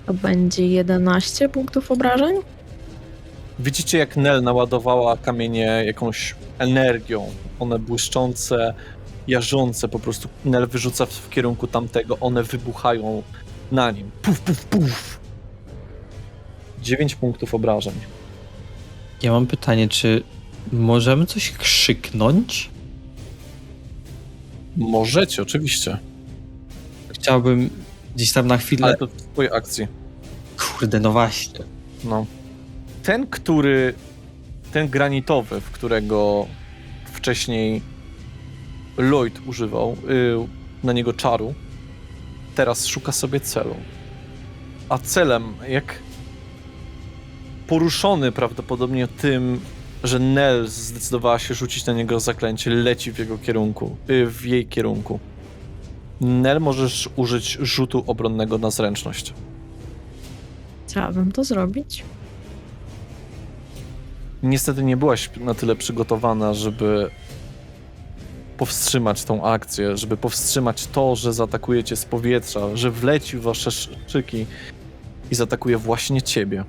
To będzie 11 punktów obrażeń. Widzicie, jak Nel naładowała kamienie jakąś energią. One błyszczące, jarzące, po prostu Nel wyrzuca w kierunku tamtego, one wybuchają na nim. Puf, puf, puf. 9 punktów obrażeń. Ja mam pytanie, czy możemy coś krzyknąć? Możecie, oczywiście, Chciałbym gdzieś tam na chwilę... ale to w twojej akcji. Kurde, no właśnie. No. Ten granitowy, w którego wcześniej Lloyd używał na niego czaru, teraz szuka sobie celu. A celem, jak poruszony prawdopodobnie tym, że Nel zdecydowała się rzucić na niego zaklęcie, leci w jego kierunku, w jej kierunku. Nel, możesz użyć rzutu obronnego na zręczność. Chciałabym to zrobić. Niestety nie byłaś na tyle przygotowana, żeby powstrzymać tą akcję, żeby powstrzymać to, że zaatakujecie z powietrza, że wleci w wasze szyki i zaatakuje właśnie ciebie.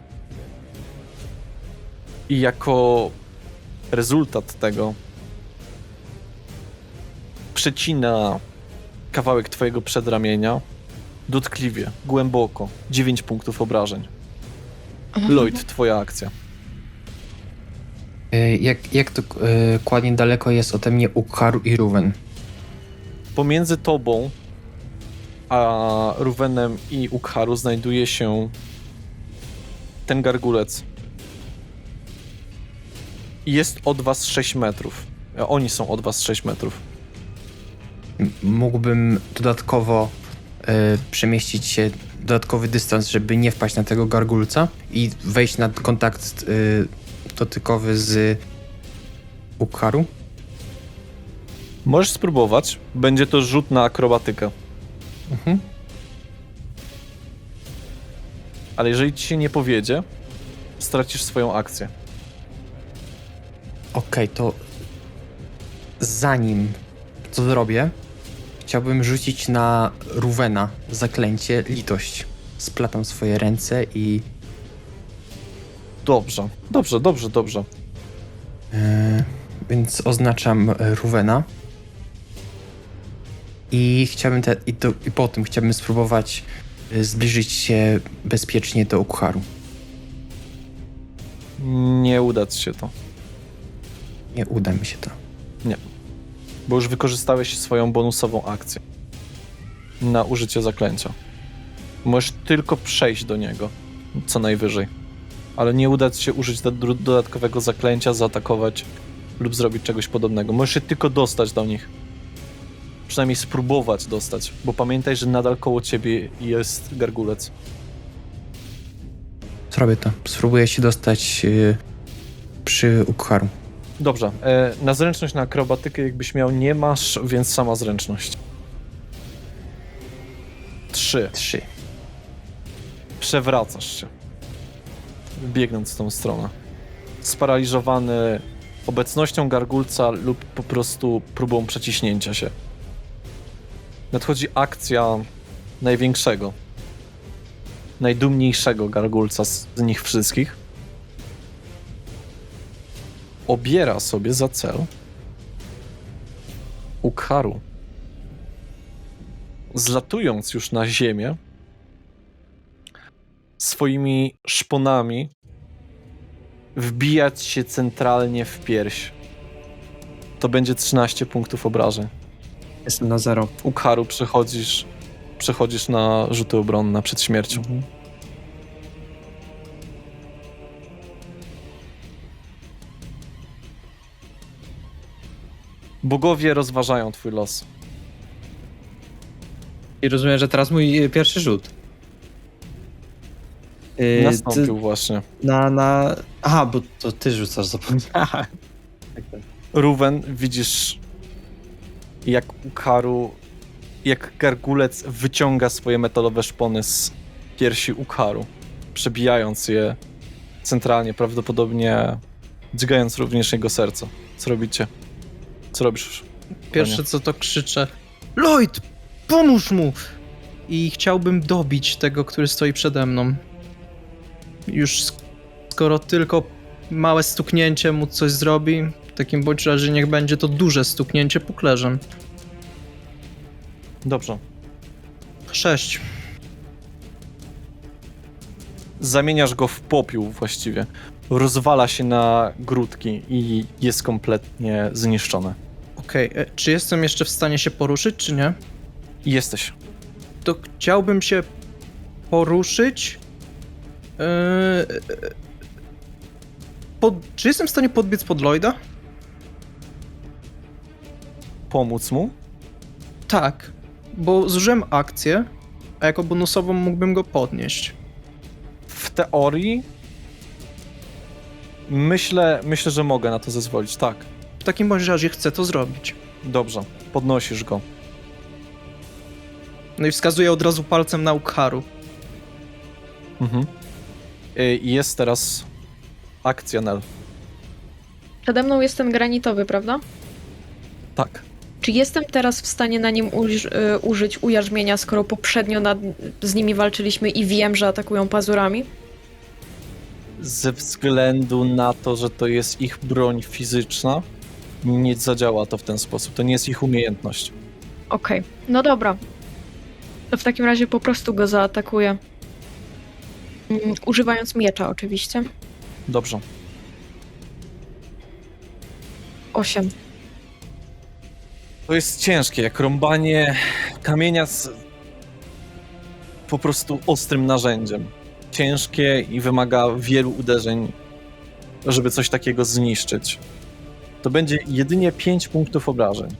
I jako rezultat tego przecina kawałek twojego przedramienia dotkliwie, głęboko, 9 punktów obrażeń. Lloyd, twoja akcja. Jak to dokładnie daleko jest ode mnie Ukharu i Ruwen? Pomiędzy tobą a Ruwenem i Ukharu znajduje się ten gargulec. I jest od was 6 metrów. A oni są od was 6 metrów. Mógłbym dodatkowo przemieścić się dodatkowy dystans, żeby nie wpaść na tego gargulca i wejść na kontakt dotykowy z Ukharu? Możesz spróbować. Będzie to rzut na akrobatykę. Mhm. Ale jeżeli ci się nie powiedzie, stracisz swoją akcję. Okej, to zanim to zrobię, chciałbym rzucić na Ruwena zaklęcie litość. Splatam swoje ręce i Dobrze, dobrze, dobrze, dobrze. więc oznaczam Ruwena. I chciałbym i po tym chciałbym spróbować zbliżyć się bezpiecznie do Ukharu. Nie uda ci się to. Nie uda mi się to. Bo już wykorzystałeś swoją bonusową akcję na użycie zaklęcia. Możesz tylko przejść do niego, co najwyżej. Ale nie uda ci się użyć dodatkowego zaklęcia, zaatakować lub zrobić czegoś podobnego. Możesz się tylko dostać do nich. Przynajmniej spróbować dostać, bo pamiętaj, że nadal koło ciebie jest gargulec. Zrobię to. Spróbuję się dostać przy Ukharu. Dobrze, na zręczność, na akrobatykę jakbyś miał, nie masz, więc sama zręczność. 3. 3. Przewracasz się, biegnąc w tą stronę. Sparaliżowany obecnością gargulca lub po prostu próbą przeciśnięcia się. Nadchodzi akcja największego, najdumniejszego gargulca z nich wszystkich. Obiera sobie za cel Ukharu. Zlatując już na ziemię, swoimi szponami wbijać się centralnie w pierś. To będzie 13 punktów obrażeń. Jestem na 0. Ukharu przechodzisz na rzuty obronne przed śmiercią. Bogowie rozważają twój los. I rozumiem, że teraz mój pierwszy rzut. Nastąpił właśnie. Aha, bo to ty rzucasz, zapomniałem. Ruwen, widzisz jak Ukharu, jak gargulec wyciąga swoje metalowe szpony z piersi Ukharu, przebijając je centralnie, prawdopodobnie dźgając również jego serce. Co robicie? Co robisz? Pierwsze co to krzyczę: Lloyd, pomóż mu! I chciałbym dobić tego, który stoi przede mną. Już skoro tylko małe stuknięcie mu coś zrobi, w takim bądź razie niech będzie to duże stuknięcie puklerzem. Dobrze. 6. Zamieniasz go w popiół właściwie. Rozwala się na grudki i jest kompletnie zniszczony. Okej, czy jestem jeszcze w stanie się poruszyć, czy nie? Jesteś. To chciałbym się poruszyć. Czy jestem w stanie podbiec pod Lloyda? Pomóc mu? Tak, bo zużyłem akcję, a jako bonusową mógłbym go podnieść. W teorii myślę, że mogę na to zezwolić, tak. W takim bądź razie chcę to zrobić. Dobrze, podnosisz go. No i wskazuję od razu palcem na Ukharu. Mhm. Jest teraz akcja, Nel. Przede mną jest ten granitowy, prawda? Tak. Czy jestem teraz w stanie na nim użyć ujarzmienia, skoro poprzednio z nimi walczyliśmy i wiem, że atakują pazurami? Ze względu na to, że to jest ich broń fizyczna, nie zadziała to w ten sposób. To nie jest ich umiejętność. Okej, no dobra. To w takim razie po prostu go zaatakuję. Używając miecza oczywiście. Dobrze. 8. To jest ciężkie, jak rąbanie kamienia z po prostu ostrym narzędziem. Ciężkie i wymaga wielu uderzeń, żeby coś takiego zniszczyć. To będzie jedynie 5 punktów obrażeń.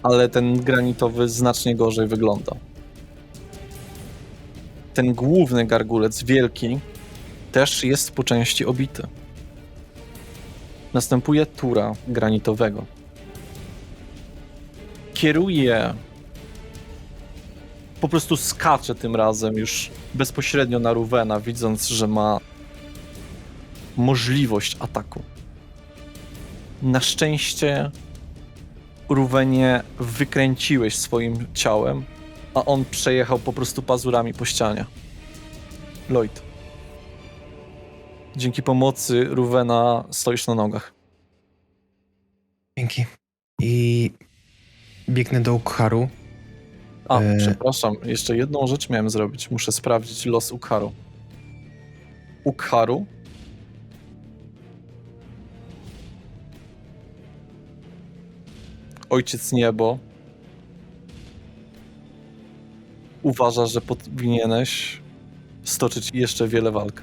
Ale ten granitowy znacznie gorzej wygląda. Ten główny gargulec, wielki, też jest po części obity. Następuje tura granitowego. Kieruje, po prostu skacze tym razem już bezpośrednio na Ruvena, widząc, że ma możliwość ataku. Na szczęście, Ruvenie, wykręciłeś swoim ciałem, a on przejechał po prostu pazurami po ścianie. Lloyd. Dzięki pomocy Ruvena stoisz na nogach. Dzięki. I biegnę do Ukharu. A, przepraszam, jeszcze jedną rzecz miałem zrobić. Muszę sprawdzić los Ukharu. Ukharu Ojciec Niebo uważa, że powinieneś stoczyć jeszcze wiele walk.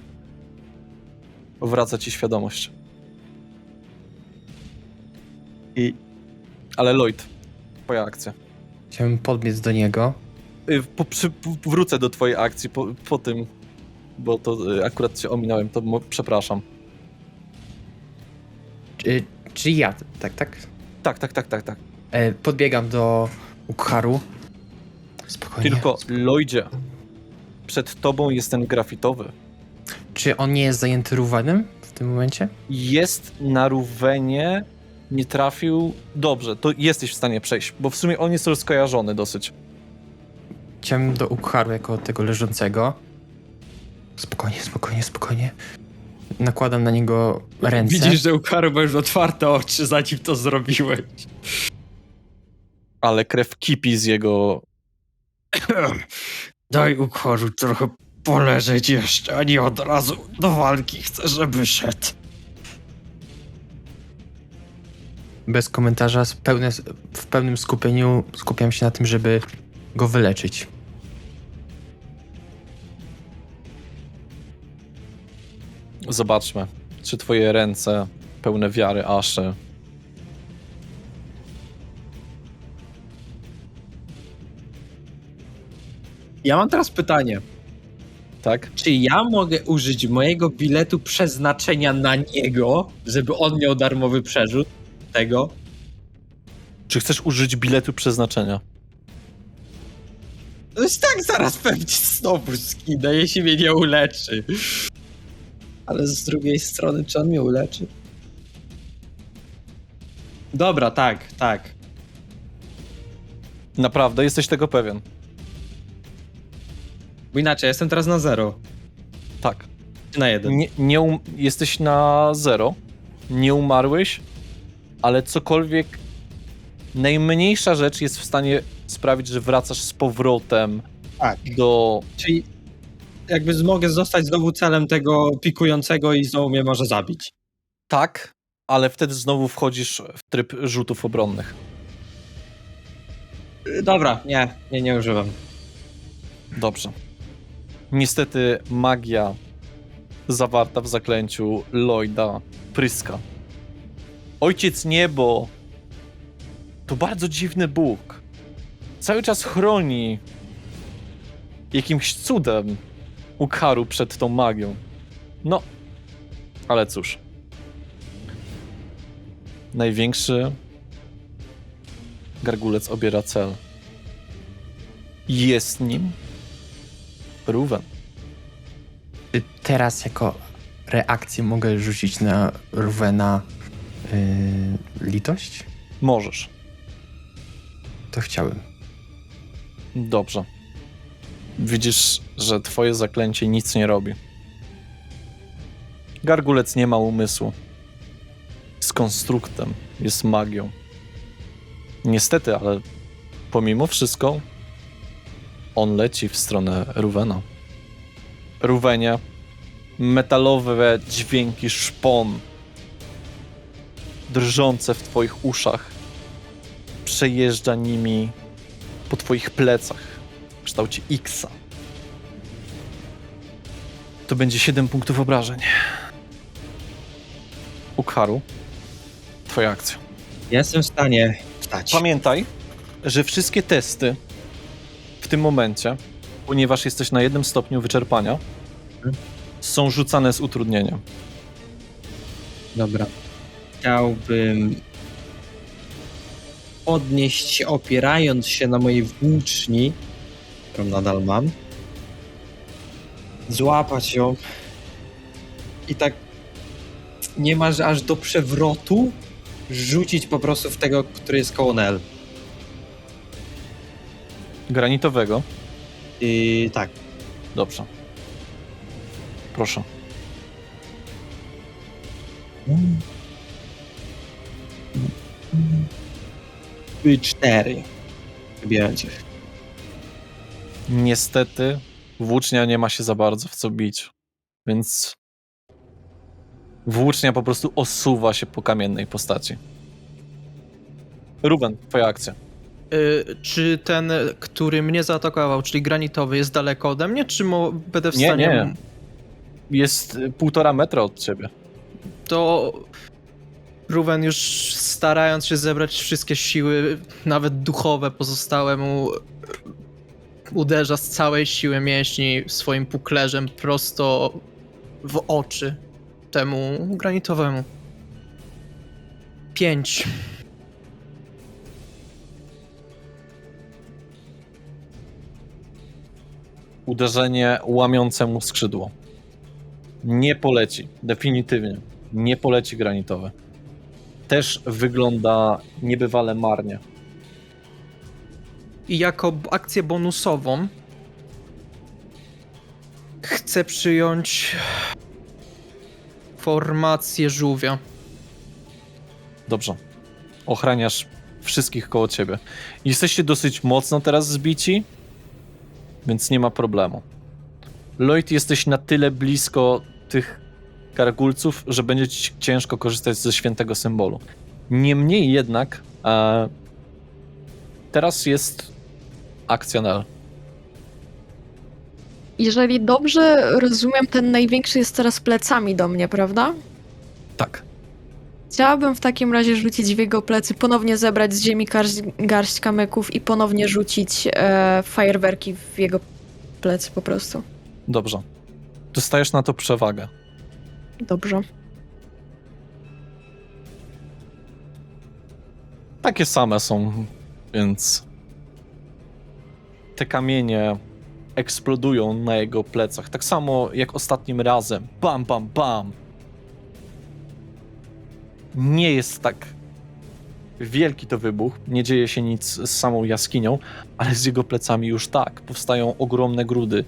Wraca ci świadomość. Ale Lloyd, twoja akcja. Chciałem podbiec do niego. Wrócę do twojej akcji po tym, bo to akurat cię ominąłem, to przepraszam. Czy ja, tak? Tak. Podbiegam do Ukharu. Spokojnie. Tylko, Lloydzie, przed tobą jest ten grafitowy. Czy on nie jest zajęty Ruwenem w tym momencie? Jest na Ruvenie, nie trafił. Dobrze, to jesteś w stanie przejść, bo w sumie on jest rozkojarzony dosyć. Chciałem do Ukharu jako tego leżącego. Spokojnie. Nakładam na niego ręce. Widzisz, że Ukharu ma już otwarte oczy, zanim to zrobiłeś. Ale krew kipi z jego... Daj Ukharu trochę poleżeć jeszcze, a nie od razu do walki. Chcę, żeby szedł. Bez komentarza, w pełnym skupieniu skupiam się na tym, żeby go wyleczyć. Zobaczmy, czy twoje ręce pełne wiary, Aszy, Ja mam teraz pytanie. tak? Czy ja mogę użyć mojego biletu przeznaczenia na niego, żeby on miał darmowy przerzut tego? Czy chcesz użyć biletu przeznaczenia? No jest tak, zaraz pewnie znowu skinę, jeśli mnie nie uleczy. Ale z drugiej strony, czy on mnie uleczy? Dobra, tak. Naprawdę, jesteś tego pewien? Bo inaczej, jestem teraz na 0. Tak. Czy na 1? Jesteś na 0, nie umarłeś, ale cokolwiek, najmniejsza rzecz jest w stanie sprawić, że wracasz z powrotem Tak. do... Czyli jakby mogę zostać znowu celem tego pikującego i znowu mnie może zabić. Tak, ale wtedy znowu wchodzisz w tryb rzutów obronnych. Dobra, nie używam. Dobrze. Niestety magia zawarta w zaklęciu Lloyda pryska. Ojciec Niebo to bardzo dziwny Bóg. Cały czas chroni jakimś cudem Ukharu przed tą magią. No, ale cóż. Największy gargulec obiera cel. Jest nim Ruven. Czy teraz jako reakcję mogę rzucić na Ruvena litość? Możesz. To chciałem. Dobrze. Widzisz, że twoje zaklęcie nic nie robi. Gargulec nie ma umysłu. Z konstruktem, jest magią. Niestety, ale pomimo wszystko on leci w stronę Ruvena. Ruvenie, metalowe dźwięki szpon drżące w twoich uszach przejeżdża nimi po twoich plecach w kształcie X-a. To będzie 7 punktów obrażeń. Ukharu, twoja akcja. Jestem w stanie wstać. Pamiętaj, że wszystkie testy w tym momencie, ponieważ jesteś na 1 stopniu wyczerpania, są rzucane z utrudnieniem. Dobra. Chciałbym podnieść się, opierając się na mojej włóczni, którą nadal mam, złapać ją i tak niemalże aż do przewrotu rzucić po prostu w tego, który jest koło Nel. Granitowego. I tak. Dobrze. Proszę. I 4. Wybierać ich. Niestety włócznia nie ma się za bardzo w co bić, więc włócznia po prostu osuwa się po kamiennej postaci. Ruben, twoja akcja. Czy ten, który mnie zaatakował, czyli granitowy, jest daleko ode mnie, czy będę w Nie, stanie... nie. Jest 1,5 metra od ciebie. To Ruven już starając się zebrać wszystkie siły, nawet duchowe pozostałe mu, uderza z całej siły mięśni swoim puklerzem prosto w oczy temu granitowemu. 5. Uderzenie łamiące mu skrzydło. Nie poleci, definitywnie. Nie poleci granitowe. Też wygląda niebywale marnie. I jako akcję bonusową chcę przyjąć formację żółwia. Dobrze. Ochraniasz wszystkich koło ciebie. Jesteście dosyć mocno teraz zbici, więc nie ma problemu. Lloyd, jesteś na tyle blisko tych gargulców, że będzie ci ciężko korzystać ze świętego symbolu. Niemniej jednak teraz jest akcja Nel. Jeżeli dobrze rozumiem, ten największy jest teraz plecami do mnie, prawda? Tak. Chciałabym w takim razie rzucić w jego plecy, ponownie zebrać z ziemi garść kamyków i ponownie rzucić fajerwerki w jego plecy po prostu. Dobrze. Dostajesz na to przewagę. Dobrze. Takie same są, więc te kamienie eksplodują na jego plecach. Tak samo jak ostatnim razem. Bam, bam, bam. Nie jest tak wielki to wybuch, nie dzieje się nic z samą jaskinią, ale z jego plecami już tak. Powstają ogromne grudy,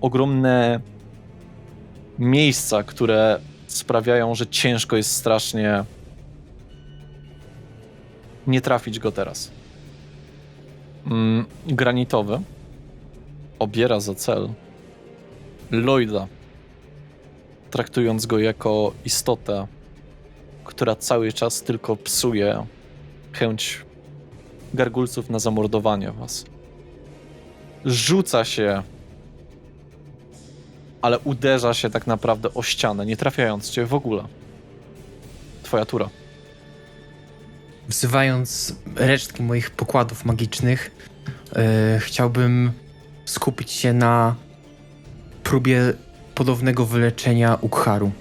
ogromne miejsca, które sprawiają, że ciężko jest strasznie nie trafić go teraz. Granitowy obiera za cel Lloyda, traktując go jako istotę, która cały czas tylko psuje chęć gargulców na zamordowanie was. Rzuca się, ale uderza się tak naprawdę o ścianę, nie trafiając cię w ogóle. Twoja tura. Wzywając resztki moich pokładów magicznych, chciałbym skupić się na próbie ponownego wyleczenia Ukharu.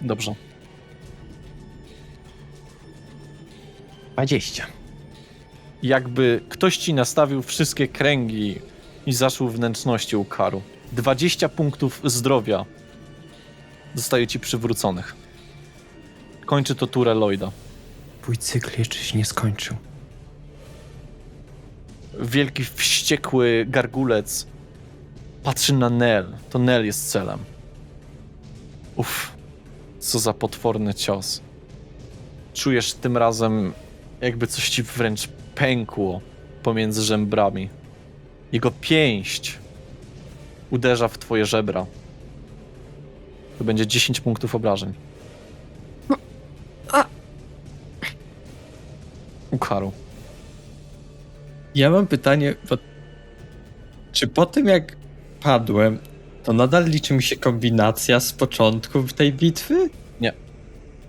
Dobrze. 20. Jakby ktoś ci nastawił wszystkie kręgi i zaszył wnętrzności Ukharu. 20 punktów zdrowia zostaje ci przywróconych. Kończy to turę Lloyda. Twój cykl jeszcze się nie skończył. Wielki, wściekły gargulec patrzy na Nel. To Nel jest celem. Uff, co za potworny cios. Czujesz tym razem, jakby coś ci wręcz pękło pomiędzy żebrami. Jego pięść uderza w twoje żebra. To będzie 10 punktów obrażeń. Ukharu. Ja mam pytanie, czy po tym jak padłem, to nadal liczy mi się kombinacja z początku tej bitwy? Nie.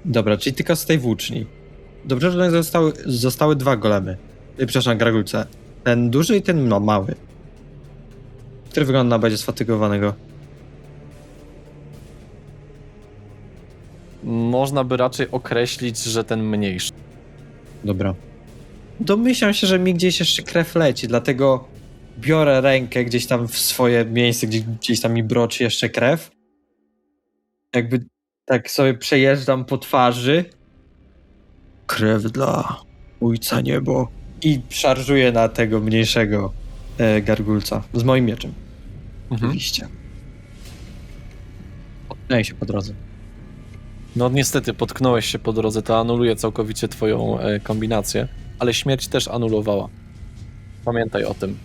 Dobra, czyli tylko z tej włóczni. Dobrze, że zostały dwa golemy. Przepraszam, gargulce. Ten duży i ten mały. Który wygląda na bardziej sfatygowanego. Można by raczej określić, że ten mniejszy. Dobra. Domyślam się, że mi gdzieś jeszcze krew leci, dlatego biorę rękę gdzieś tam w swoje miejsce, gdzieś tam mi broczy jeszcze krew. Jakby tak sobie przejeżdżam po twarzy. Krew dla Ojca Niebo. I szarżuję na tego mniejszego gargulca. Z moim mieczem. Oczywiście. Potknę się po drodze. No niestety, potknąłeś się po drodze, to anuluje całkowicie twoją kombinację, ale śmierć też anulowała. Pamiętaj o tym.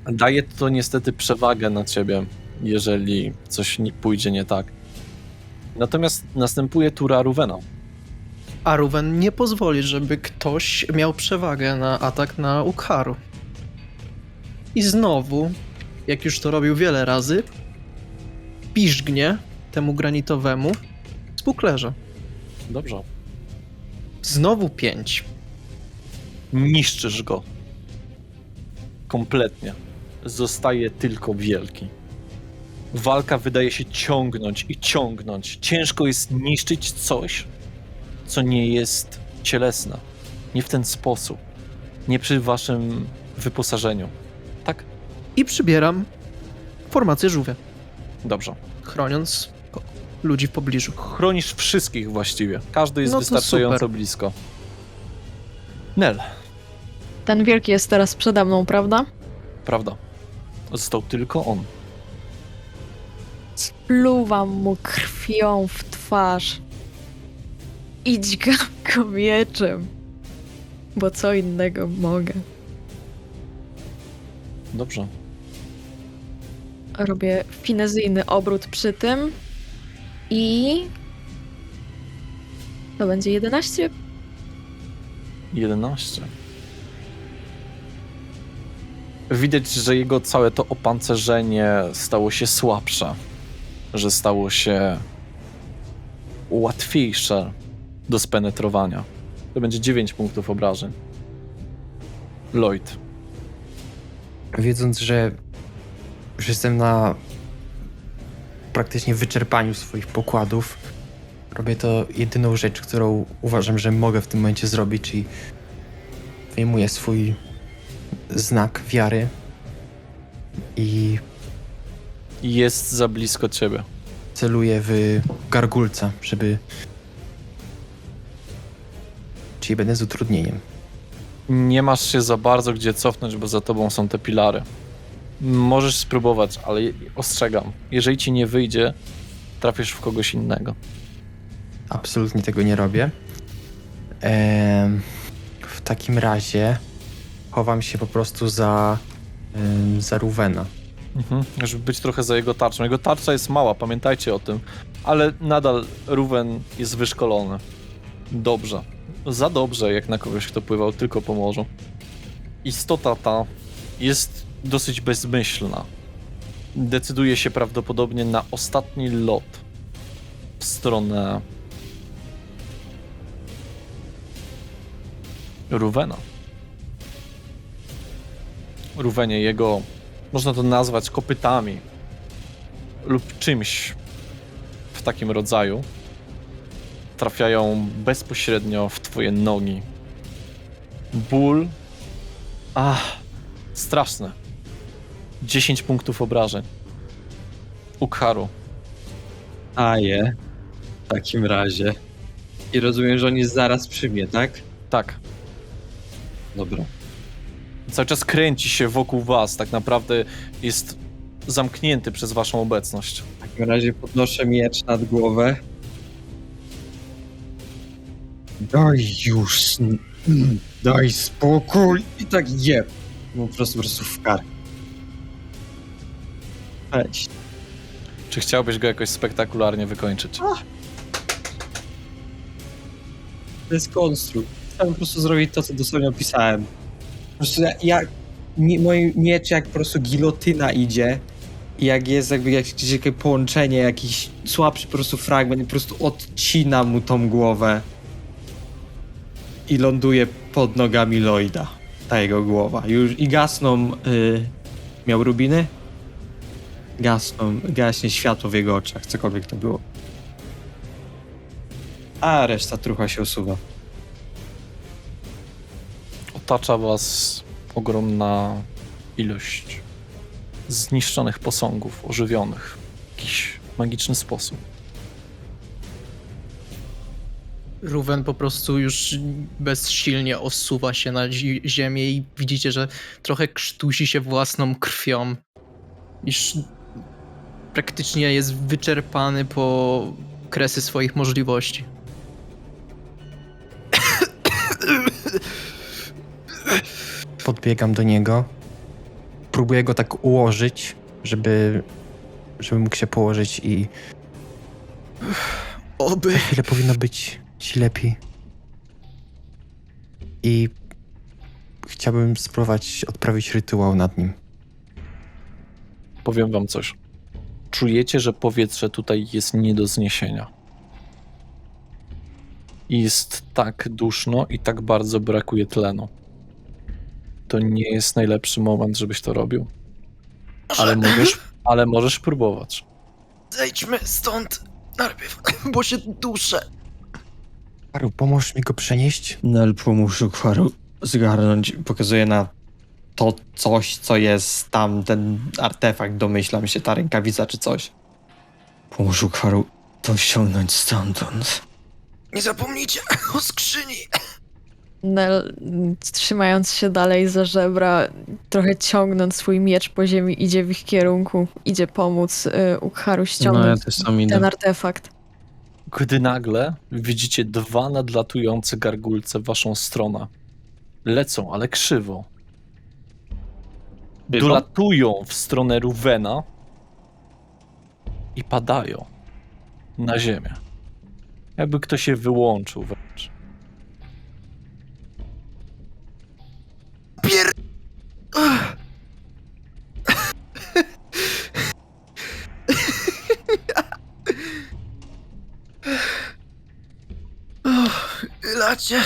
Daje to niestety przewagę na ciebie, jeżeli coś pójdzie nie tak. Natomiast następuje tura Ruvena. A Ruven nie pozwoli, żeby ktoś miał przewagę na atak na Ukharu. I znowu, jak już to robił wiele razy, piżgnie temu granitowemu z buklerza. Dobrze. Znowu 5. Niszczysz go. Kompletnie. Zostaje tylko wielki. Walka wydaje się ciągnąć i ciągnąć. Ciężko jest niszczyć coś, co nie jest cielesne. Nie w ten sposób. Nie przy waszym wyposażeniu. Tak? I przybieram formację żółwia, Dobrze. chroniąc ludzi w pobliżu. Chronisz wszystkich właściwie. Każdy jest No to wystarczająco super. blisko. Nel, Ten wielki jest teraz przede mną, prawda? prawda? Został tylko on. Spluwam mu krwią w twarz. Idź go mieczem. Bo co innego mogę. Dobrze. Robię finezyjny obrót przy tym i To będzie 11. 11. Widać, że jego całe to opancerzenie stało się słabsze, że stało się łatwiejsze do spenetrowania. To będzie 9 punktów obrażeń. Lloyd. Wiedząc, że już jestem na praktycznie wyczerpaniu swoich pokładów, robię to jedyną rzecz, którą uważam, że mogę w tym momencie zrobić, czyli wyjmuję swój znak wiary i Jest za blisko ciebie. celuję w gargulca, żeby... Czyli będę z utrudnieniem. Nie masz się za bardzo gdzie cofnąć, bo za tobą są te pilary. Możesz spróbować, ale ostrzegam. Jeżeli ci nie wyjdzie, trafisz w kogoś innego. Absolutnie tego nie robię. W takim razie chowam się po prostu za Ruvena. Żeby być trochę za jego tarczą. Jego tarcza jest mała, pamiętajcie o tym. Ale nadal Ruven jest wyszkolony. Dobrze. Za dobrze, jak na kogoś, kto pływał tylko po morzu. Istota ta jest dosyć bezmyślna. Decyduje się prawdopodobnie na ostatni lot w stronę Ruvena. Ruvenie, jego, można to nazwać kopytami lub czymś w takim rodzaju, trafiają bezpośrednio w twoje nogi. Ból. Straszne. 10 punktów obrażeń. Ukharu. Aje. W takim razie. I rozumiem, że on jest zaraz przy mnie, tak? Tak. Dobra. Cały czas kręci się wokół was. Tak naprawdę jest zamknięty przez waszą obecność. W takim razie podnoszę miecz nad głowę. Daj już. Daj spokój. I tak je. No po prostu w kark. Weź. Czy chciałbyś go jakoś spektakularnie wykończyć? To jest konstrukt. Chciałem po prostu zrobić to, co dosłownie opisałem. Po prostu mój miecz jak po prostu gilotyna idzie i jak jest jakby jakieś połączenie, jakiś słabszy po prostu fragment i po prostu odcina mu tą głowę i ląduje pod nogami Lloyda. Ta jego głowa. Już i gasną... miał rubiny? Gaśnie światło w jego oczach, cokolwiek to było. A reszta trucha się usuwa. Otacza was ogromna ilość zniszczonych posągów, ożywionych w jakiś magiczny sposób. Ruven po prostu już bezsilnie osuwa się na ziemię i widzicie, że trochę krztusi się własną krwią. Już praktycznie jest wyczerpany po kresy swoich możliwości. Podbiegam do niego. Próbuję go tak ułożyć, żeby mógł się położyć i Oby. za chwilę powinno być ci lepiej. I chciałbym spróbować odprawić rytuał nad nim. Powiem wam coś. Czujecie, że powietrze tutaj jest nie do zniesienia. Jest tak duszno i tak bardzo brakuje tlenu. To nie jest najlepszy moment, żebyś to robił. Ale możesz próbować. Zejdźmy stąd najpierw, bo się duszę. Paru, pomożesz mi go przenieść? Nel pomóż Ukwaru zgarnąć. Pokazuje na to coś, co jest tam, ten artefakt, domyślam się, ta rękawica czy coś. Pomóż Ukwaru to ściągnąć stamtąd. Nie zapomnijcie o skrzyni. Nel, trzymając się dalej za żebra, trochę ciągnąc swój miecz po ziemi, idzie w ich kierunku. Idzie pomóc Ukharu ściągnąć też tam ten artefakt. Gdy nagle widzicie 2 nadlatujące gargulce w waszą stronę. Lecą, ale krzywo. Dolatują w stronę Ruvena i padają na ziemię. Jakby ktoś się wyłączył wręcz. Lacie.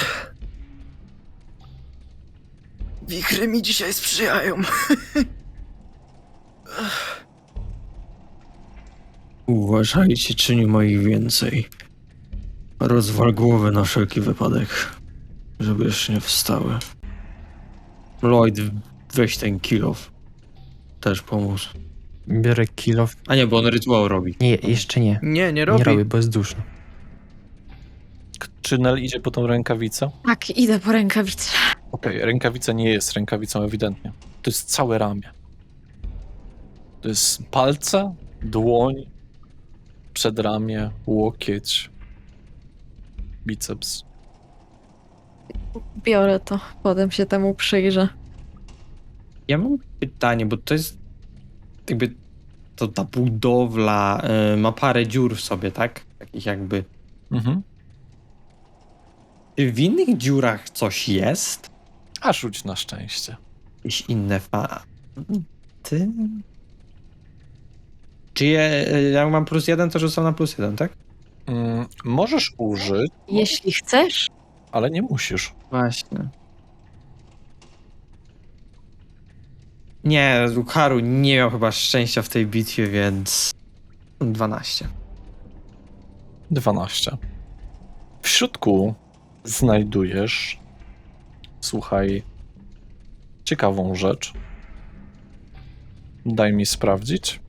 Wichry mi dzisiaj sprzyjają. Uważajcie, czy nie ma ich więcej. Rozwal głowę na wszelki wypadek, żeby jeszcze nie wstały. Lloyd, weź ten kilof. Też pomóż. Biorę kill. A nie, bo on rytuał robi. Nie, jeszcze nie. Nie Nie robi. robię, bo jest duszno. Czy Nel idzie po tą rękawicę? Tak, idę po rękawicę. Okej, rękawica nie jest rękawicą ewidentnie. To jest całe ramię. To jest palce, dłoń, przedramię, łokieć, biceps. Biorę to, potem się temu przyjrzę. Ja mam pytanie, bo to jest jakby to ta budowla ma parę dziur w sobie, tak? Takich jakby. Mhm. Czy w innych dziurach coś jest? A rzuć na szczęście. Jakieś inne ty? Czy jak mam +1, to rzucam na +1, tak? Możesz użyć, Jeśli chcesz, ale nie musisz. Właśnie. Nie, Lukaru nie miał chyba szczęścia w tej bitwie, więc 12. 12. W środku znajdujesz, słuchaj, ciekawą rzecz. Daj mi sprawdzić.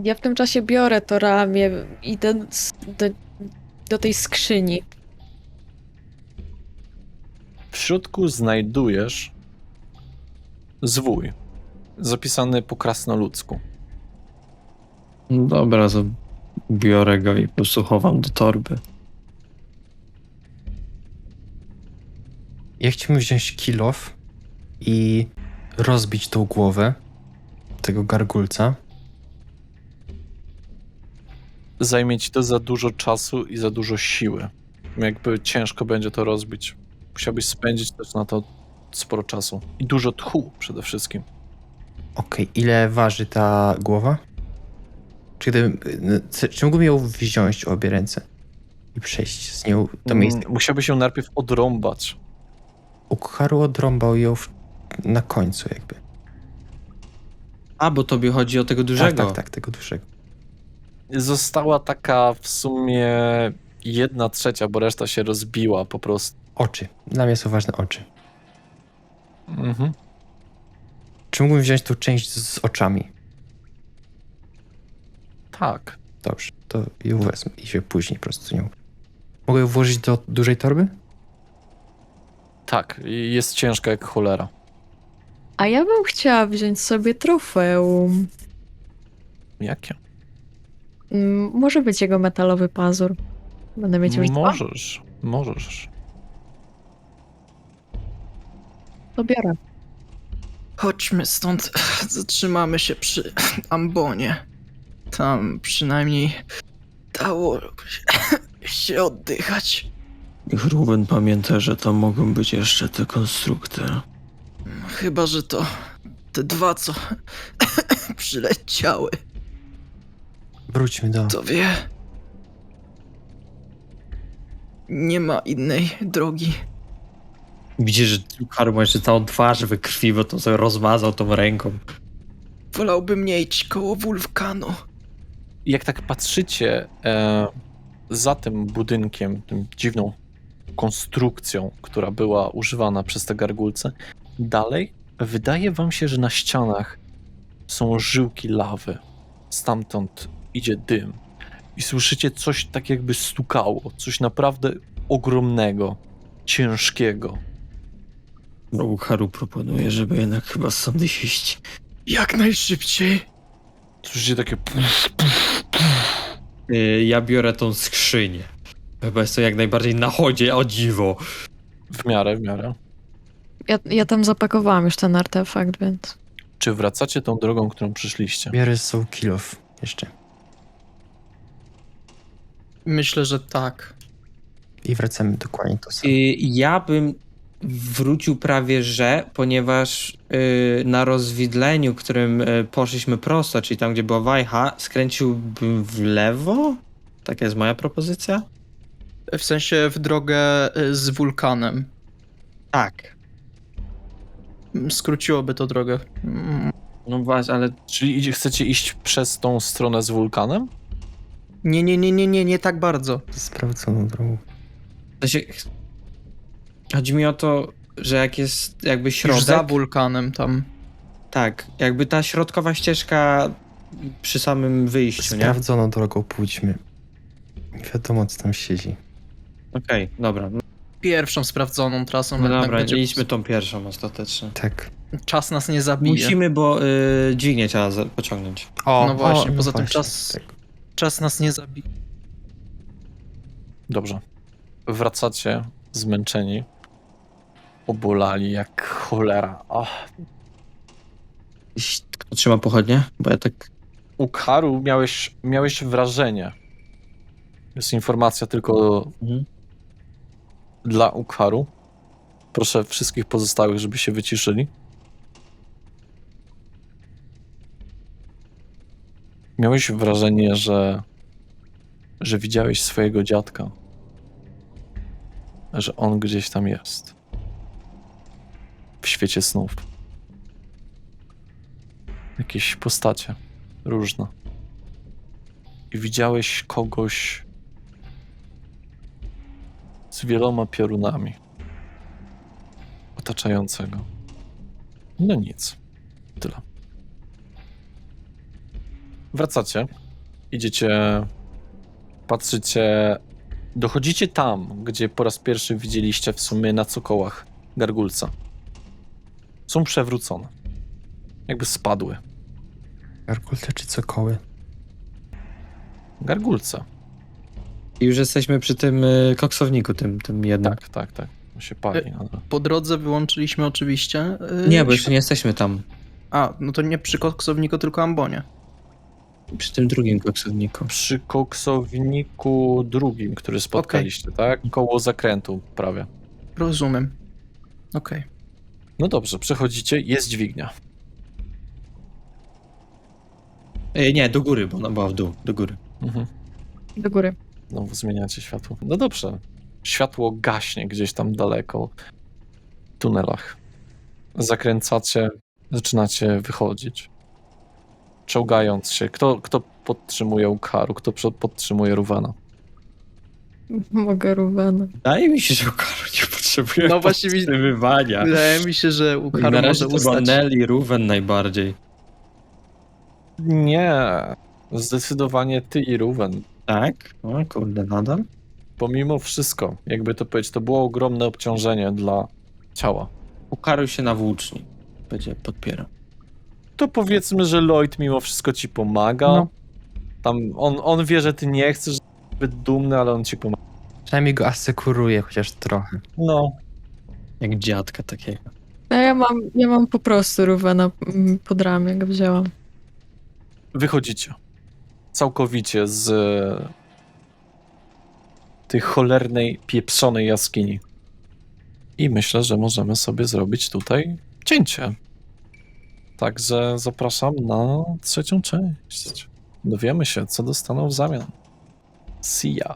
ja w tym czasie biorę to ramię, idę do tej skrzyni. W środku znajdujesz zwój, zapisany po krasnoludzku. Dobra, to biorę go i po prostu chowam do torby. Ja chciałbym wziąć kill i rozbić tą głowę tego gargulca. Zajmie ci to za dużo czasu i za dużo siły. Jakby ciężko będzie to rozbić. Musiałbyś spędzić też na to sporo czasu. I dużo tchu przede wszystkim. Okej, ile waży ta głowa? Czy mógłbym ją wziąć obie ręce i przejść z nią do miejsca? Musiałbyś ją najpierw odrąbać. Ukharu odrąbał ją na końcu jakby. A, bo tobie chodzi o tego dużego. Tak, tego dużego. Została taka w sumie 1/3, bo reszta się rozbiła po prostu. Oczy. Dla mnie są ważne oczy. Mhm. Czy mógłbym wziąć tą część z oczami? Tak. Dobrze, to ją wezmę i się później po prostu nią. Mogę ją włożyć do dużej torby? Tak. I jest ciężka jak cholera. A ja bym chciała wziąć sobie trofeum. Jakie? Może być jego metalowy pazur. Będę mieć już dwa, Możesz. to biorę. Chodźmy stąd. Zatrzymamy się przy ambonie. Tam przynajmniej dało się oddychać. Niech Ruben pamięta, że tam mogą być jeszcze te konstrukty. Chyba, że to te dwa, co przyleciały. Wróćmy do... To wie. Nie ma innej drogi. Widzisz, że Lukaru ma jeszcze całą twarz we krwi, bo to sobie rozmazał tą ręką. Wolałbym nie iść koło wulkanu. Jak tak patrzycie za tym budynkiem, tym dziwną konstrukcją, która była używana przez te gargulce, dalej wydaje wam się, że na ścianach są żyłki lawy. Stamtąd idzie dym. I słyszycie coś tak jakby stukało. Coś naprawdę ogromnego, ciężkiego. No, Lukaru proponuje, żeby jednak chyba stąd iść. Jak najszybciej. Słyszycie takie... Ja biorę tą skrzynię. Chyba jest to jak najbardziej na chodzie, o dziwo. W miarę. Ja tam zapakowałam już ten artefakt, więc... Czy wracacie tą drogą, którą przyszliście? Biorę z sobą kill jeszcze. Myślę, że tak. I wracamy dokładnie to samo. Ja bym wrócił prawie że, ponieważ na rozwidleniu, którym poszliśmy prosto, czyli tam, gdzie była wajcha, skręciłbym w lewo? Taka jest moja propozycja? W sensie w drogę z wulkanem. Tak. Skróciłoby to drogę. No właśnie, ale Czyli chcecie iść przez tą stronę z wulkanem? Nie tak bardzo. Sprawdzoną drogą. to się... Chodzi mi o to, że jak jest jakby Już środek... za wulkanem tam. Tak, jakby ta środkowa ścieżka przy samym wyjściu, nie? Sprawdzoną drogą pójdźmy. Wiadomo, co tam siedzi. Okej, dobra. Pierwszą sprawdzoną trasą. No jednak dobra, będzie- idźmy tą pierwszą ostatecznie. Tak. Czas nas nie zabije. Musimy, bo dźwignię trzeba pociągnąć. No właśnie, poza tym właśnie, czas- Tak. Czas nas nie zabije. Dobrze. Wracacie zmęczeni. Obolali jak cholera. Ach. Kto trzyma pochodnie? Bo ja tak... U Karu miałeś wrażenie. Jest informacja tylko Mhm. dla Ukharu. Proszę wszystkich pozostałych, żeby się wyciszyli. Miałeś wrażenie, że widziałeś swojego dziadka. Że on gdzieś tam jest. W świecie snów. Jakieś postacie różne. I widziałeś kogoś z wieloma piorunami otaczającego. No nic. Tyle. Wracacie. Idziecie, patrzycie, dochodzicie tam, gdzie po raz pierwszy widzieliście w sumie na cokołach gargulca. Są przewrócone. Jakby spadły. Gargulce czy cokoły? Gargulce. I już jesteśmy przy tym koksowniku, tym jednym. Tak. On się pali. Ale... Po drodze wyłączyliśmy oczywiście. Nie, bo jeszcze nie jesteśmy tam. A, no to nie przy koksowniku, tylko ambonie. Przy tym drugim koksowniku. Przy koksowniku drugim, który spotkaliście, tak? Koło zakrętu prawie. Rozumiem. Okej. No dobrze, przechodzicie, jest dźwignia. Nie, do góry, bo ona była w dół. Do góry. Mhm. Do góry. Znowu zmieniacie światło. No dobrze. Światło gaśnie gdzieś tam daleko w tunelach. Zakręcacie, zaczynacie wychodzić. Czołgając się. Kto podtrzymuje Ukharu? Kto podtrzymuje Ruwana? Mogę Ruwena. Wydaje mi się, że Ukaru nie potrzebuje No właściwie- podtrzymywania. Wydaje mi się, że I Ukharu na razie może to była ustać. Nell i Ruwen najbardziej. Nie. Zdecydowanie ty i Ruwen. Tak? O kurde, nadal? Pomimo wszystko, jakby to powiedzieć, to było ogromne obciążenie dla ciała. Ukaru się na włóczni. Będzie podpierał. To powiedzmy, że Lloyd mimo wszystko ci pomaga. No. Tam on wie, że ty nie chcesz być dumny, ale on ci pomaga. Przynajmniej go asekuruje chociaż trochę. No, Jak dziadka takiego. No ja mam po prostu Ruwena pod ramię, go wzięłam. wychodzicie. Całkowicie z tej cholernej, pieprzonej jaskini. I myślę, że możemy sobie zrobić tutaj cięcie. Także zapraszam na trzecią część. Dowiemy się, co dostaną w zamian. See ya.